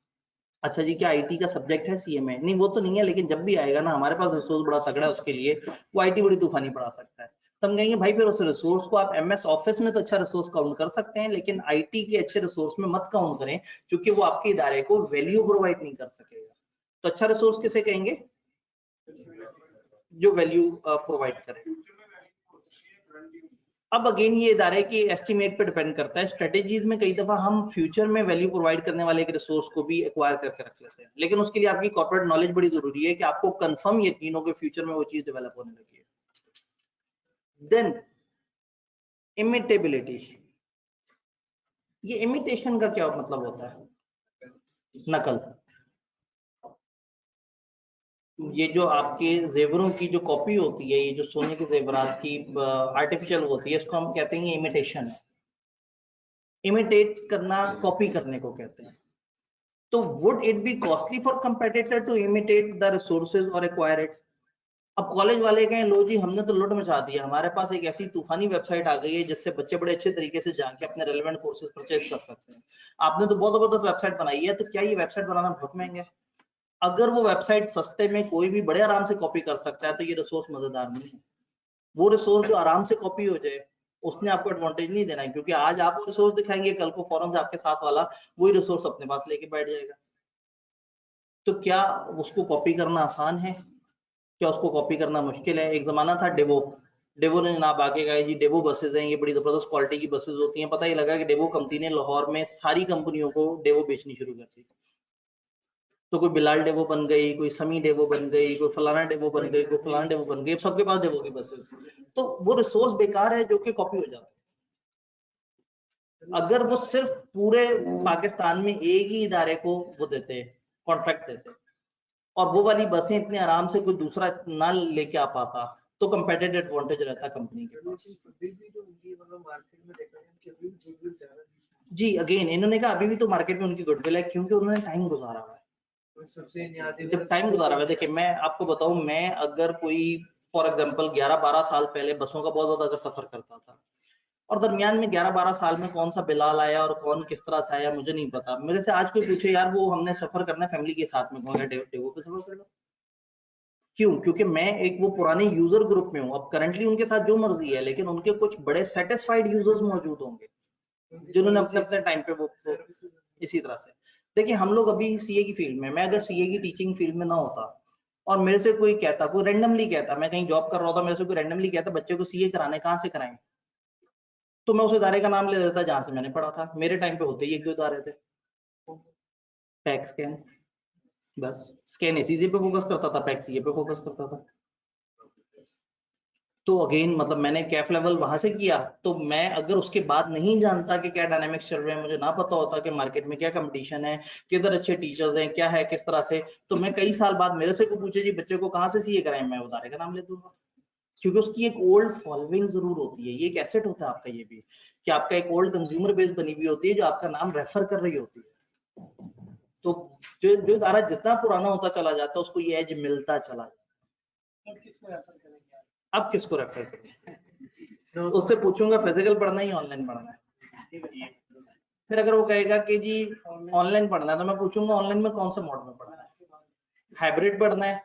अच्छा जी क्या आईटी का सब्जेक्ट है सीएमए? नहीं वो तो नहीं है, लेकिन जब भी आएगा ना हमारे पास रिसोर्स बड़ा तगड़ा है उसके लिए, वो आईटी बड़ी तूफानी पढ़ा सकता है। तो हम कहेंगे भाई फिर उस रिसोर्स को आप एमएस ऑफिस में तो अच्छा रिसोर्स काउंट कर सकते हैं, लेकिन आईटी के अच्छे रिसोर्स में मत काउंट करें, क्योंकि वो आपके इदारे को वैल्यू प्रोवाइड नहीं कर सकेगा। तो अच्छा रिसोर्स किसे कहेंगे? जो वैल्यू प्रोवाइड करे। अब अगेन ये इदारे की एस्टिमेट पे डिपेंड करता है। स्ट्रेटेजीज में कई दफा हम फ्यूचर में वैल्यू प्रोवाइड करने वाले एक रिसोर्स को भी एक्वायर करके रख लेते हैं, लेकिन उसके लिए आपकी कॉर्पोरेट नॉलेज बड़ी जरूरी है कि आपको कंफर्म यकीन हो कि फ्यूचर में वो चीज डेवलप होने लगी है। देन इमिटेबिलिटी, ये इमिटेशन का क्या मतलब होता है? नकल। ये जो आपके जेवरों की जो कॉपी होती है, ये जो सोने के जेवरात की आर्टिफिशियल होती है, इसको हम कहते हैं इमिटेशन है। इमिटेट करना कॉपी करने को कहते हैं। तो would it be costly for competitor to imitate the resources or acquire it? अब कॉलेज वाले कहें लो जी हमने तो लूट मचा दिया, हमारे पास एक ऐसी तूफानी वेबसाइट आ गई है जिससे बच्चे बड़े अच्छे तरीके से जाके अपने रेलेवेंट कोर्सेज परचेज कर सकते हैं। आपने तो बहुत जबरदस्त वेबसाइट बनाई है, तो क्या ये वेबसाइट बनाना बहुत महंगा है? अगर वो वेबसाइट सस्ते में कोई भी बड़े आराम से कॉपी कर सकता है तो ये रिसोर्स मजेदार नहीं है। वो रिसोर्स जो आराम से कॉपी हो जाए उसने आपको एडवांटेज नहीं देना है, क्योंकि आज आप रिसोर्स दिखाएंगे, कल को फौरन से आपके साथ वाला वही रिसोर्स अपने पास लेके बैठ जाएगा। तो क्या उसको कॉपी करना आसान है? क्या उसको कॉपी करना मुश्किल है? एक जमाना था डेवो, डेवो ने जनाब आगे गए जी डेवो बसेज हैं, ये बड़ी जबरदस्त क्वालिटी की बसेज होती हैं। पता ही लगा कि डेवो कंपनी ने लाहौर में सारी कंपनियों को डेवो बेचनी शुरू कर दी। तो कोई बिलाल डेवो बन गई, कोई समी डेवो बन गई, कोई फलाना डेवो बन गई, कोई फलाना डेवो बन गई, सबके पास डेवो की बसेस। तो वो रिसोर्स बेकार है जो कि कॉपी हो जाता है। अगर वो सिर्फ पूरे पाकिस्तान में एक ही इदारे को वो देते, कॉन्ट्रैक्ट देते, और वो वाली बसें इतने आराम से कोई दूसरा ना लेके आ पाता, तो कंपेटिटिव एडवांटेज रहता कंपनी के पास। मतलब मार्केट में देखा है कि अभी गुडविल ज्यादा जी अगेन इन्होंने कहा अभी भी तो मार्केट में उनकी गुडविल है क्योंकि उन्होंने टाइम गुजारा हुआ है। है, सबसे न्याजी जब टाइम गुजारा हुआ है, देखिए मैं आपको बताऊं, मैं अगर कोई फॉर एग्जांपल 11-12 साल पहले बसों का बहुत ज्यादा अगर सफर करता था और दरमियान में 11-12 साल में कौन सा बिलाल आया और कौन किस तरह से आया मुझे नहीं पता, मेरे से आज कोई पूछे यार वो हमने सफर करना है फैमिली के साथ में, कौन है डेवो पे सफर कर लो। क्यों? क्योंकि मैं एक वो पुराने यूजर ग्रुप में हूँ, अब करंटली उनके साथ जो मर्जी है लेकिन उनके कुछ बड़े सेटिस्फाइड यूजर्स मौजूद होंगे जिन्होंने अपने अपने टाइम पे वो इसी तरह से। देखिए हम लोग अभी सीए की फील्ड में, मैं अगर सीए की टीचिंग फील्ड में ना होता और मेरे से कोई कहता, कोई रैंडमली कहता, मैं कहीं जॉब कर रहा होता, मेरे से कोई रैंडमली कहता बच्चे को सीए कराने, कहाँ से कराएं, तो मैं उस इदारे का नाम ले देता जहां से मैंने पढ़ा था। मेरे टाइम पे होते ही एक दो इदारे थे, पैक स्कैन, बस स्कैन एसीजी पे फोकस करता था, पैक सीए पे फोकस करता था। तो अगेन मतलब मैंने कैफ लेवल वहां से किया, तो मैं अगर उसके बाद नहीं जानता कि क्या डायनामिक्स चल रहे हैं, मुझे ना पता होता कि मार्केट में क्या कंपटीशन है, किधर अच्छे टीचर्स हैं, क्या है किस तरह से, तो मैं कई साल बाद मेरे से को पूछे जी बच्चे को कहाँ से सीए कराएं, मैं उदारे का नाम ले दूंगा। क्योंकि उसकी एक ओल्ड फॉलोइंग जरूर होती है, ये एक एसेट होता है आपका, ये भी कि आपका एक ओल्ड कंज्यूमर बेस बनी हुई होती है जो आपका नाम रेफर कर रही होती है। तो जो जो इदारा जितना पुराना होता चला जाता है उसको ये एज मिलता चला जाता है। अब किसको रेफर करें? उससे पूछूंगा फिजिकल पढ़ना है या ऑनलाइन पढ़ना है। फिर अगर वो कहेगा कि जी ऑनलाइन पढ़ना है तो मैं पूछूंगा ऑनलाइन में कौन सा मोड में पढ़ना है, हाइब्रिड पढ़ना है,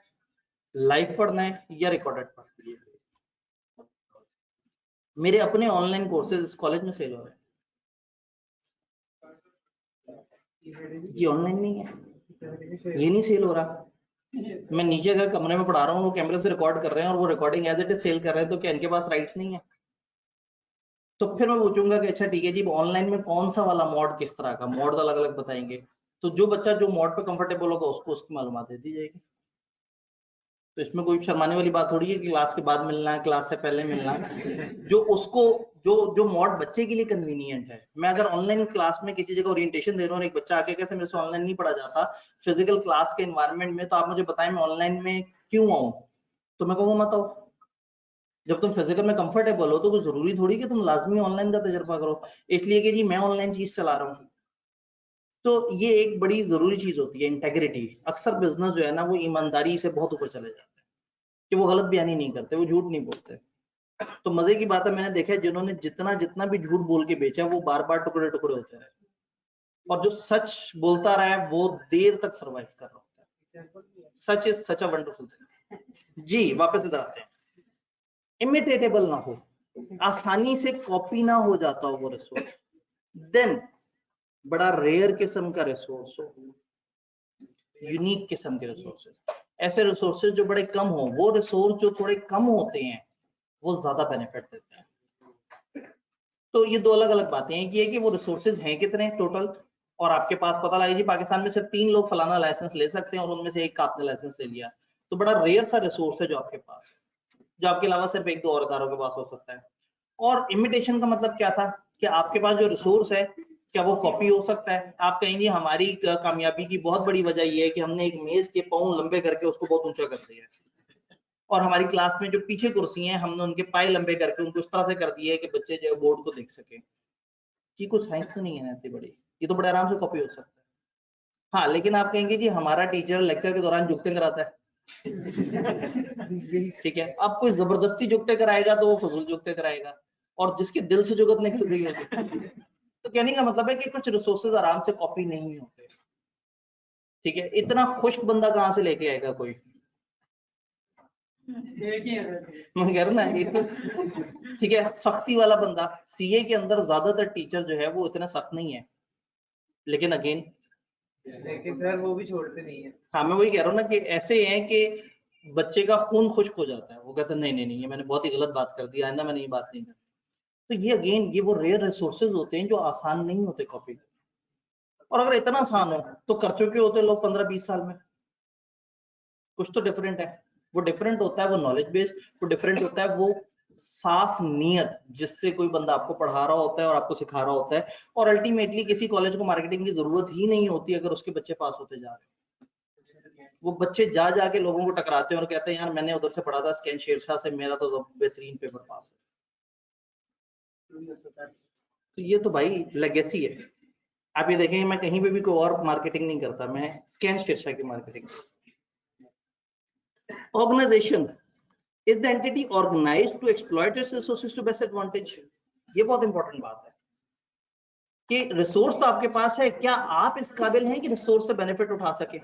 लाइव पढ़ना है या रिकॉर्डेड पढ़ना है। मेरे अपने ऑनलाइन कोर्सेज इस कॉलेज में सेल हो रहे हैं, ये ऑनलाइन नहीं है, ये नहीं सेल हो रहा। मैं नीचे अगर कमरे में पढ़ा रहा हूँ, वो कैमरे से रिकॉर्ड कर रहे हैं और वो recording as it is sell कर रहे हैं, तो क्या इनके पास राइट्स नहीं है? तो फिर मैं पूछूंगा कि अच्छा ठीक है जी ऑनलाइन में कौन सा वाला मॉड, किस तरह का मॉड अलग अलग बताएंगे, तो जो बच्चा जो मॉड पे कंफर्टेबल होगा उसको उसकी मालूमात दे दी जाएगी। तो इसमें कोई शर्माने वाली बात थोड़ी है कि क्लास के बाद मिलना है, क्लास से पहले मिलना है। जो उसको जो जो मॉड बच्चे के लिए कन्वीनियंट है। मैं अगर ऑनलाइन क्लास में किसी जगह ओरिएंटेशन दे रहा हूँ, एक बच्चा आके कैसे मेरे से ऑनलाइन नहीं पढ़ा जाता फिजिकल क्लास के एनवायरनमेंट में, तो आप मुझे बताएं मैं ऑनलाइन में क्यों आऊँ? तो मैं कहूँगा मत आओ। जब तुम फिजिकल में कंफर्टेबल हो तो कोई जरूरी थोड़ी कि तुम लाजमी ऑनलाइन का तजर्बा करो, इसलिए कि जी मैं ऑनलाइन चीज चला रहा हूँ। तो ये एक बड़ी जरूरी चीज होती है इंटेग्रिटी। अक्सर बिजनेस जो है ना वो ईमानदारी से बहुत ऊपर चले जाते हैं कि वो गलत बयानी नहीं करते, वो झूठ नहीं बोलते। तो मजे की बात है मैंने देखा है जिन्होंने जितना जितना भी झूठ बोल के बेचा वो बार बार टुकड़े टुकड़े होते रहे, और जो सच बोलता रहा है वो देर तक सर्वाइव कर रहा होता है। Such is such a wonderful thing. जी वापस इधर आते हैं, इमिटेटेबल ना हो, आसानी से कॉपी ना हो जाता हो वो रिसोर्स, देन बड़ा रेयर किस्म का रिसोर्स हो, यूनिक किस्म के रिसोर्सेज। ऐसे रिसोर्सेज जो बड़े कम हो, वो रिसोर्स जो थोड़े कम होते हैं वो ज्यादा बेनिफिट देते हैं। तो ये दो अलग अलग बातें हैं कि ये कि वो रिसोर्सेज हैं कितने टोटल, और आपके पास पता लगे जी पाकिस्तान में सिर्फ 3 लोग फलाना लाइसेंस ले सकते हैं और उनमें से एक का आपने लाइसेंस ले लिया, तो बड़ा रेयर सा रिसोर्स है जो आपके पास है, जो आपके अलावा सिर्फ एक दो और इदारों के पास हो सकता है। और इमिटेशन का मतलब क्या था कि आपके पास जो रिसोर्स है क्या वो कॉपी हो सकता है? आप कहेंगे हमारी कामयाबी की बहुत बड़ी वजह यह है कि हमने एक मेज के पाँव लंबे करके उसको बहुत ऊंचा कर दिया है, और हमारी क्लास में जो पीछे कुर्सी हैं हमने उनके पाए लंबे करके उनको इस तरह से कर दिए कि बच्चे जो बोर्ड को देख सके। कि कुछ साइंस तो नहीं है ना इतनी बड़ी, ये तो बड़े आराम से कॉपी हो सकता है। हाँ लेकिन आप कहेंगे जी हमारा टीचर लेक्चर के दौरान जुगते कराता है। ठीक है, अब कोई जबरदस्ती जुगते कराएगा तो वो फजूल जुगते कराएगा, और जिसके दिल से जुगत निकल रही होगी। तो कहने का मतलब है कि कुछ रिसोर्सेज आराम से कॉपी नहीं होते। ठीक है, इतना खुश्क बंदा कहाँ से लेके आएगा कोई? मैं कह रहा ना ये तो ठीक है, सख्ती वाला बंदा, सीए के अंदर ज्यादातर टीचर जो है वो इतना सख्त नहीं है, लेकिन अगेन लेकिन सर वो भी छोड़ते नहीं है। हाँ मैं वही कह रहा हूँ ना कि ऐसे हैं कि बच्चे का खून खुश्क हो जाता है, वो कहते हैं नहीं नहीं नहीं ये मैंने बहुत ही गलत बात कर दी, आइंदा मैंने ये बात नहीं करती। तो ये अगेन ये वो रेयर रिसोर्सेज होते हैं जो आसान नहीं होते कॉपी करना, और अगर इतना आसान हो तो कर चुके होते लोग 15-20 साल में। कुछ तो डिफरेंट है, वो डिफरेंट होता है वो नॉलेज बेस, वो डिफरेंट होता है वो साफ नीयत जिससे कोई बंदा आपको पढ़ा रहा होता है और आपको सिखा रहा होता है, और अल्टीमेटली किसी कॉलेज को मार्केटिंग की जरूरत ही नहीं होती अगर उसके बच्चे पास होते जा रहे हैं। वो बच्चे जा जाके लोगों को टकराते हैं और कहते हैं यार मैंने उधर से पढ़ा था स्कैन शेरशाह से, मेरा तो बेहतरीन पेपर पास है। तो ये तो भाई लेगेसी है। आप ये देखेंगे मैं कहीं पे भी कोई और मार्केटिंग नहीं करता, मैं स्कैन शीर्षा की marketing. Organisation is the entity organised to exploit its resources to best advantage. ये बहुत इंपॉर्टेंट बात है कि रिसोर्स तो आपके पास है, क्या आप इस काबिल हैं कि रिसोर्स से बेनिफिट उठा सके?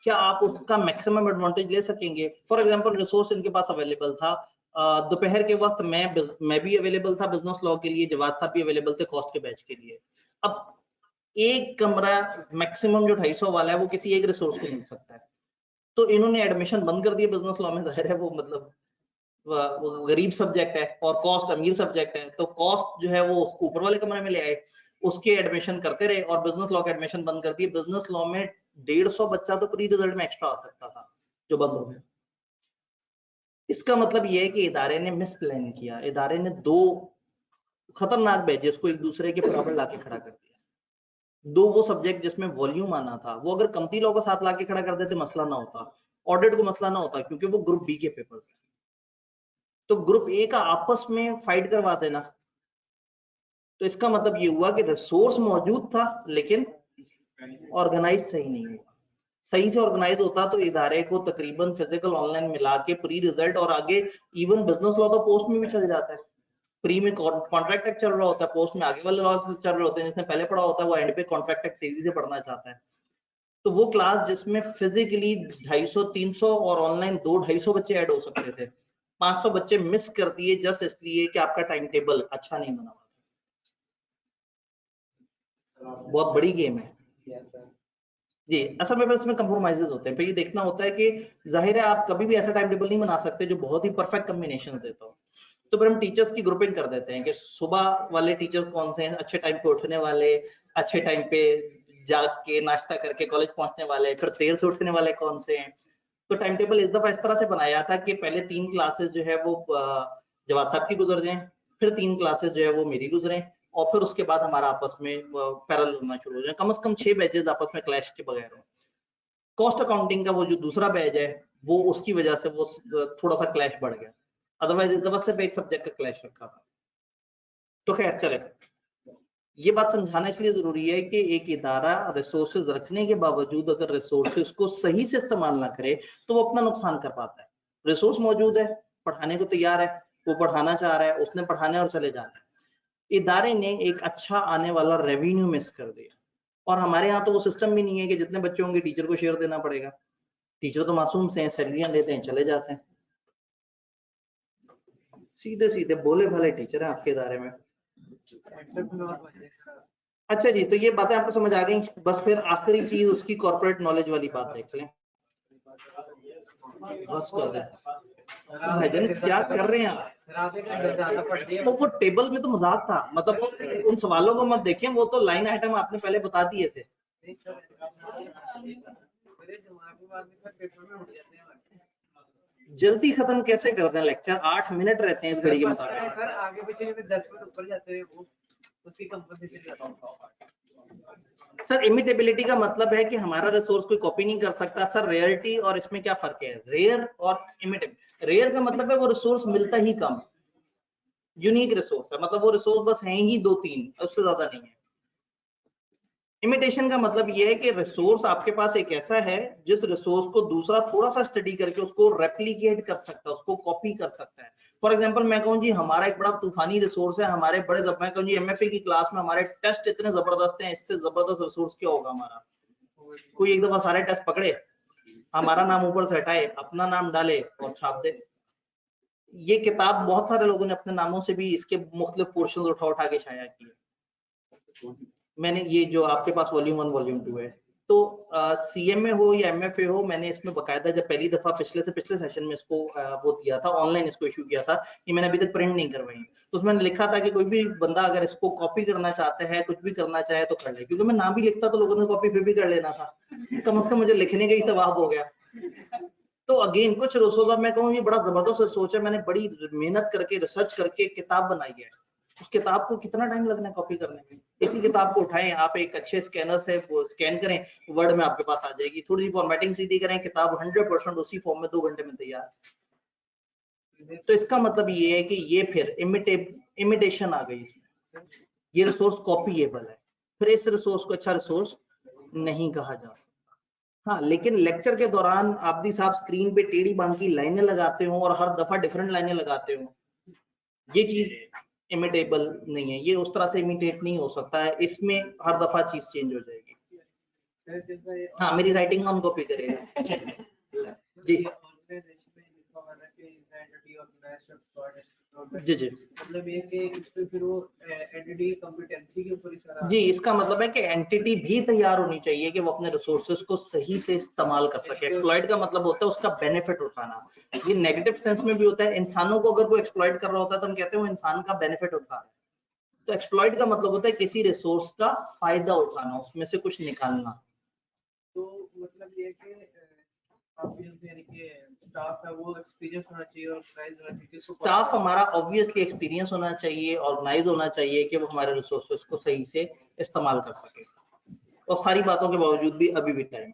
क्या आप उसका मैक्सिमम एडवांटेज ले सकेंगे? फॉर एग्जांपल रिसोर्स इनके पास अवेलेबल था, दोपहर के वक्त मैं भी अवेलेबल था बिजनेस लॉ के लिए, जवाद साहब भी अवेलेबल थे कॉस्ट के बैच के लिए। अब एक कमरा मैक्सिमम जो 250 वाला है वो किसी एक रिसोर्स को मिल सकता है, तो इन्होंने एडमिशन बंद कर दिया बिजनेस लॉ में। जाहिर है वो मतलब वो गरीब सब्जेक्ट है और कॉस्ट अमीर सब्जेक्ट है, तो कॉस्ट जो है वो उसको ऊपर वाले कमरे में ले आए, उसके एडमिशन करते रहे और बिजनेस लॉ का एडमिशन बंद कर दिए। बिजनेस लॉ में 150 बच्चा तो प्री रिजल्ट में एक्स्ट्रा आ सकता था जो बंद हो गया। इसका मतलब ये है कि इदारे ने मिस प्लान किया, इदारे ने दो खतरनाक बैचेस को एक दूसरे के बराबर लाके खड़ा कर दिया। दो वो सब्जेक्ट जिसमें वॉल्यूम आना था, वो अगर कमती लॉ को साथ लाके खड़ा कर देते मसला ना होता, ऑडिट को मसला ना होता, क्योंकि वो ग्रुप बी के पेपर्स है। तो ग्रुप ए का आपस में फाइट करवा देना, तो इसका मतलब ये हुआ कि रिसोर्स मौजूद था लेकिन ऑर्गेनाइज सही नहीं हुआ। सही से ऑर्गेनाइज होता तो इदारे को तकरीबन फिजिकल ऑनलाइन मिला के प्री रिजल्ट और आगे इवन बिजनेस लॉ तो पोस्ट में भी चल जाता है। प्री में कॉन्ट्रैक्ट एक्ट चल रहा होता है, पोस्ट में आगे वाले लॉ चल रहे होते हैं, जिसने पहले पढ़ा होता है वो एंड पे कॉन्ट्रैक्ट एक्ट तेजी से पढ़ना चाहता है। तो वो क्लास जिसमें फिजिकली 250 300 और ऑनलाइन 200-250 बच्चे ऐड हो सकते थे, 500 बच्चे मिस कर दिए जस्ट इसलिए कि आपका टाइम टेबल अच्छा नहीं बना हुआ। बहुत बड़ी गेम है जी। असल में इसमें कंप्रोमाइजेस होते हैं, फिर ये देखना होता है कि जाहिर है आप कभी भी ऐसा टाइम टेबल नहीं बना सकते जो बहुत ही परफेक्ट कॉम्बिनेशन देता हो। तो फिर हम टीचर्स की ग्रुपिंग कर देते हैं कि सुबह वाले टीचर्स कौन से हैं, अच्छे टाइम पे उठने वाले, अच्छे टाइम पे जाग के नाश्ता करके कॉलेज पहुंचने वाले, फिर देर से उठने वाले कौन से हैं। तो टाइम टेबल इस दफा इस तरह से बनाया था कि पहले 3 क्लासेस जो है वो जवाद साहब की गुजर जाएं, फिर 3 क्लासेस जो है वो मेरी गुजरें, और फिर उसके बाद हमारा आपस में पैरेलल होना शुरू हो जाए। कम से कम 6 बैचेस आपस में क्लैश के बगैर हो। कॉस्ट अकाउंटिंग का वो जो दूसरा बैच है वो उसकी वजह से वो थोड़ा सा क्लैश बढ़ गया, अदरवाइज इस दफा सिर्फ एक सब्जेक्ट का क्लैश रखा था। तो खैर चले, ये बात समझाना इसलिए जरूरी है कि एक इदारा रिसोर्सेज रखने के बावजूद अगर रिसोर्सेज को सही से इस्तेमाल ना करे तो वो अपना नुकसान कर पाता है। रिसोर्स मौजूद है, पढ़ाने को तैयार है, वो पढ़ाना चाह रहा है, उसने पढ़ाने और चले जाना है, इदारे ने एक अच्छा आने वाला रेवेन्यू मिस कर दिया। और हमारे यहाँ तो वो सिस्टम भी नहीं है कि जितने बच्चे होंगे टीचर को शेयर देना पड़ेगा। टीचर तो मासूम से हैं, सैलरियां लेते हैं चले जाते हैं, सीधे सीधे भोले भाले टीचर हैं आपके इदारे में। अच्छा जी, तो ये बातें आपको समझ आ गई। बस फिर आखिरी चीज उसकी कॉर्पोरेट नॉलेज वाली बात देख लें। बस कर रहे भाईजान क्या कर रहे हैं आप? वो टेबल में तो मजाक था, मतलब वो उन सवालों को मत देखें, वो तो लाइन आइटम आपने पहले बता दिए थे। जल्दी खत्म कैसे करते हैं लेक्चर? 8 मिनट रहते हैं इस घड़ी के मुताबिक। सर आगे पीछे 10 मिनट ऊपर जाते हैं वो उसकी कंपनसेशन। सर इमिटेबिलिटी का मतलब है कि हमारा रिसोर्स कोई कॉपी नहीं कर सकता। सर रेयरिटी और इसमें क्या फर्क है? रेयर और इमिटेबल, रेयर का मतलब है वो रिसोर्स मिलता ही कम, यूनिक रिसोर्स है, मतलब वो रिसोर्स बस हैं ही 2-3, उससे ज्यादा नहीं है। इमिटेशन का मतलब ये है कि रिसोर्स आपके पास एक ऐसा है जिस रिसोर्स को दूसरा थोड़ा सा स्टडी करके उसको रेप्लिकेट कर सकता है, उसको कॉपी कर सकता है। फॉर एग्जांपल मैं कहूं जी हमारा एक बड़ा तूफानी रिसोर्स है, हमारे बड़े, मैं कहूं जी एमएफए की क्लास में हमारे टेस्ट इतने जबरदस्त हैं, इससे जबरदस्त रिसोर्स क्या होगा हमारा? कोई एक दफा सारे टेस्ट पकड़े, हमारा नाम ऊपर से हटाए, अपना नाम डाले और छाप दे। ये किताब बहुत सारे लोगों ने अपने नामों से भी इसके मुख्तलिफ पोर्शन उठा उठा के छाया किए। मैंने ये जो आपके पास वॉल्यूम 1 वॉल्यूम 2 है, तो सीएमए हो या एमएफए हो, मैंने इसमें बकायदा जब पहली दफा पिछले सेशन में इसको वो दिया था, ऑनलाइन इसको इशू किया था, ये मैंने अभी तक प्रिंट नहीं करवाई, तो उसमें लिखा था कि कोई भी बंदा अगर इसको कॉपी करना चाहता है, कुछ भी करना चाहे तो कर ले, क्योंकि मैं नाम भी लिखता तो लोगों ने कॉपी फिर भी कर लेना था, कम से कम मुझे लिखने का ही सवाब हो गया। तो अगेन कुछ रिसोर्स, मैं कहूँ ये बड़ा जबरदस्त रिसोर्स है, मैंने बड़ी मेहनत करके रिसर्च करके किताब बनाई है। उस किताब को कितना टाइम लगना है कॉपी करने में? इसी किताब को उठाएं आप, एक अच्छे स्कैनर से वो स्कैन करें, वर्ड में आपके पास आ जाएगी, थोड़ी सी फॉर्मेटिंग सीधी करें, किताब 100% उसी फॉर्म में 2 घंटे में तैयार। तो इसका मतलब ये है कि ये फिर इमिटेशन आ गई इसमें, ये रिसोर्स कॉपीएबल है, फिर इस रिसोर्स को अच्छा रिसोर्स नहीं कहा जा सकता। हाँ, लेकिन लेक्चर के दौरान आबदी साहब स्क्रीन पे टेढ़ी बांकी लाइनें लगाते हो और हर दफा डिफरेंट लाइनें लगाते हो, ये चीज इमिटेबल नहीं है, ये उस तरह से इमिटेट नहीं हो सकता है, इसमें हर दफा चीज चेंज हो जाएगी। हाँ, मेरी राइटिंग ऑन कॉपी करेगा जी जी जी मतलब ये कि इस पे फिर वो एंटिटी कॉम्पिटेंसी के ऊपर ही सारा जी, इसका मतलब है कि एंटिटी भी तैयार होनी चाहिए कि वो अपने रिसोर्सेज को सही से इस्तेमाल कर सके। एक्सप्लॉइट का मतलब होता है उसका बेनिफिट उठाना, ये नेगेटिव सेंस में भी होता है। इंसानों को अगर कोई एक्सप्लॉइट कर रहा होता है तो हम कहते हैं वो इंसान का बेनिफिट उठा रहा है। तो एक्सप्लॉइट का मतलब होता है किसी रिसोर्स का फायदा उठाना, उसमें से कुछ निकालना। तो मतलब ये कि स्टाफ है वो एक्सपीरियंस होना चाहिए और ऑर्गेनाइज होना चाहिए। स्टाफ हमारा ऑब्वियसली एक्सपीरियंस होना चाहिए, ऑर्गेनाइज होना चाहिए कि वो हमारे रिसोर्सेज को सही से इस्तेमाल कर सके। और सारी बातों के बावजूद भी अभी भी टाइम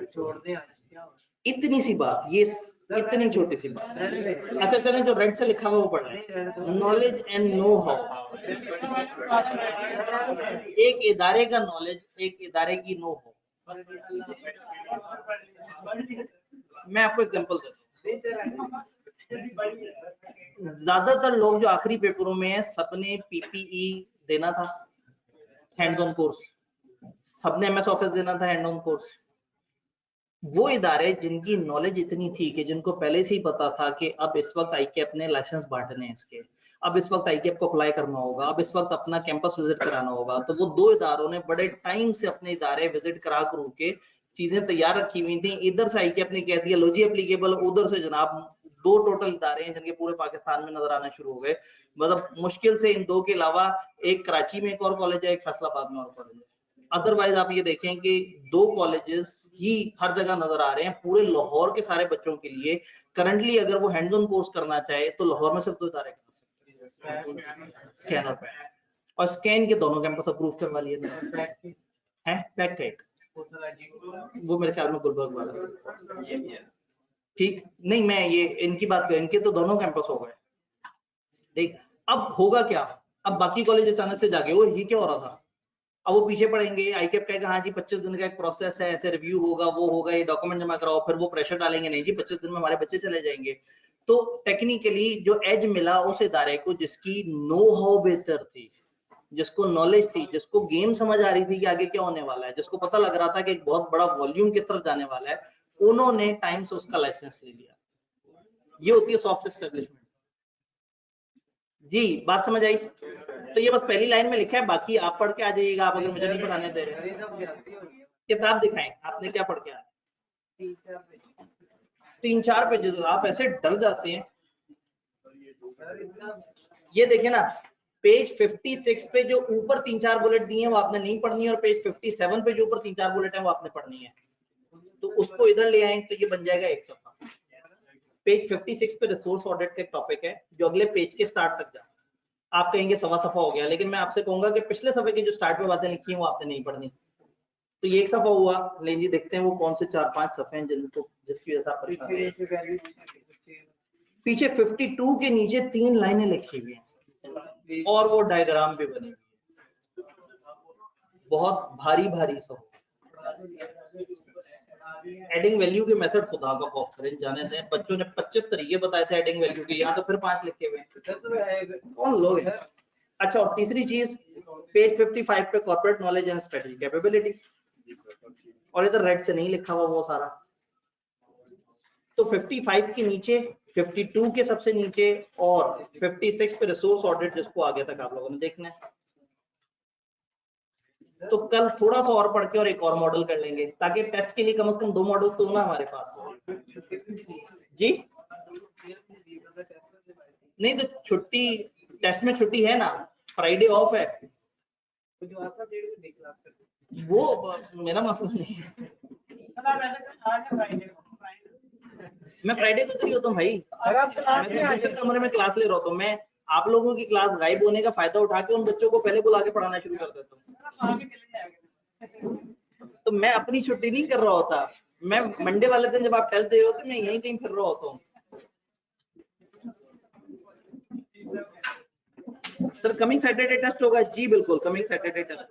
छोड़ दें आज क्या इतनी सी बात, ये इतनी छोटी सी बात। अच्छा चलें, जो रेड से लिखा हुआ वो पढ़ें, नॉलेज एंड नो हाउ। एक इदारे का नॉलेज, एक इदारे की नो हाउ। मैं आपको एग्जांपल देता हूँ। ज्यादातर लोग जो आखिरी पेपरों में है, सबने पीपीई देना था, हैंड ऑन कोर्स, सबने एमएस ऑफिस देना था, हैंड ऑन कोर्स। वो इदारे जिनकी नॉलेज इतनी थी कि जिनको पहले से ही पता था कि अब इस वक्त आईकेएप ने लाइसेंस बांटने हैं इसके, अब इस वक्त आईकेएप को अप्लाई करना होगा, अब इस वक्त अपना कैंपस विजिट कराना होगा, तो वो दो इदारों ने बड़े टाइम से अपने इदारे विजिट करा करू के चीजें तैयार रखी हुई थी। इधर से आईकेएप ने कह दिया लो जी एप्लीकेबल, उधर से जनाब दो टोटल इदारे हैं जिनके पूरे पाकिस्तान में नजर आना शुरू हो गए। मतलब मुश्किल से इन दो के अलावा एक कराची में एक और कॉलेज है, एक फैसलाबाद में और कॉलेज है। अदरवाइज आप ये देखें कि दो कॉलेजेस ही हर जगह नजर आ रहे हैं पूरे लाहौर के सारे बच्चों के लिए। करंटली अगर वो हैंड्स ऑन कोर्स करना चाहे तो लाहौर में सिर्फ दो इदारे कर सकते हैं, स्कैन और पैक। और स्कैन के दोनों कैंपस अप्रूव करवा लिए हैं, पैक का एक, वो मेरे ख्याल में गुलबर्ग वाला। ठीक नहीं, मैं ये इनकी बात कर, इनके तो दोनों कैंपस हो गए। ठीक, अब होगा क्या, अब बाकी कॉलेज अचानक से जागे वो ये क्या हो रहा था, अब वो पीछे पड़ेंगे। आईकेएप कहेगा हाँ जी 25 दिन का एक प्रोसेस है, ऐसे रिव्यू होगा, वो होगा, ये डॉक्यूमेंट जमा कराओ, फिर वो प्रेशर डालेंगे नहीं जी 25 दिन में हमारे बच्चे चले जाएंगे। तो टेक्निकली जो एज मिला उस इदारे को जिसकी नो हाउ बेहतर थी, जिसको नॉलेज थी, जिसको गेम समझ आ रही थी कि आगे क्या होने वाला है, जिसको पता लग रहा था कि एक बहुत बड़ा वॉल्यूम किस तरफ जाने वाला है, उन्होंने टाइम से उसका लाइसेंस ले लिया। ये होती है सॉफ्ट एस्टेब्लिशमेंट। जी बात समझ आई? तो ये बस पहली लाइन में लिखा है, बाकी आप पढ़ के आ जाइएगा, आप अगर मुझे नहीं पढ़ाने दे रहे। किताब दिखाएं, आपने क्या पढ़ के आया? 3-4 पेजेस, आप ऐसे डर जाते हैं। ये देखें ना, पेज 56 पे जो ऊपर 3-4 बुलेट दिए हैं वो आपने नहीं पढ़नी है, और पेज 57 पे जो ऊपर 3-4 बुलेट है वो आपने पढ़नी है। तो उसको इधर ले आए तो ये बन जाएगा एक सफा। पेज 56 पे रिसोर्स ऑडिट का टॉपिक है जो अगले पेज के स्टार्ट तक जाता है। आप कहेंगे सवा सफा हो गया, लेकिन मैं आपसे कहूंगा कि पिछले सफे की जो स्टार्ट में बातें लिखी हैं वो आपने नहीं पढ़नी। तो ये एक सफा हुआ, ले जी देखते हैं वो कौन से 4-5 सफे हैं जिनको जिसकी वजह से आप परेशान हैं। पीछे 52 के नीचे 3 लाइनें लिखी हुई हैं और वो डायग्राम भी बनी हुई है, बहुत भारी भारी सब। एडिंग वैल्यू के मेथड खुदा का खौफ करें, जाने दें। बच्चों ने 25 तरीके बताए थे एडिंग वैल्यू के, यहाँ तो फिर 5 लिखे हुए हैं, कौन लोग हैं? अच्छा, और तीसरी चीज पेज 55 पे corporate knowledge and strategy capability, और इधर रेड से नहीं लिखा हुआ वो सारा। तो 55 के नीचे, 52 के सबसे नीचे और 56 पे रिसोर्स ऑडिट, जिसको आगे तक आप लोगों ने देखना है। तो कल थोड़ा सा और पढ़ के और एक और मॉडल कर लेंगे, ताकि टेस्ट के लिए कम से कम 2 मॉडल तो ना हमारे पास जी। नहीं तो छुट्टी, टेस्ट में छुट्टी है ना, फ्राइडे ऑफ है, वो मेरा मसला नहीं है। मैं फ्राइडे को फ्री होता हूँ भाई, मैं दूसरे कमरे में क्लास ले रहा होता हूँ। मैं आप लोगों की क्लास गायब होने का फायदा उठा के उन बच्चों को पहले बुला के पढ़ाना शुरू कर देता हूँ। तो मैं अपनी छुट्टी नहीं कर रहा होता, मैं मंडे वाले दिन जब आप टेस्ट दे रहे होते मैं यहीं कहीं फिर रहा होता हूँ। सर कमिंग सैटरडे टेस्ट होगा जी, बिल्कुल कमिंग सैटरडे टेस्ट।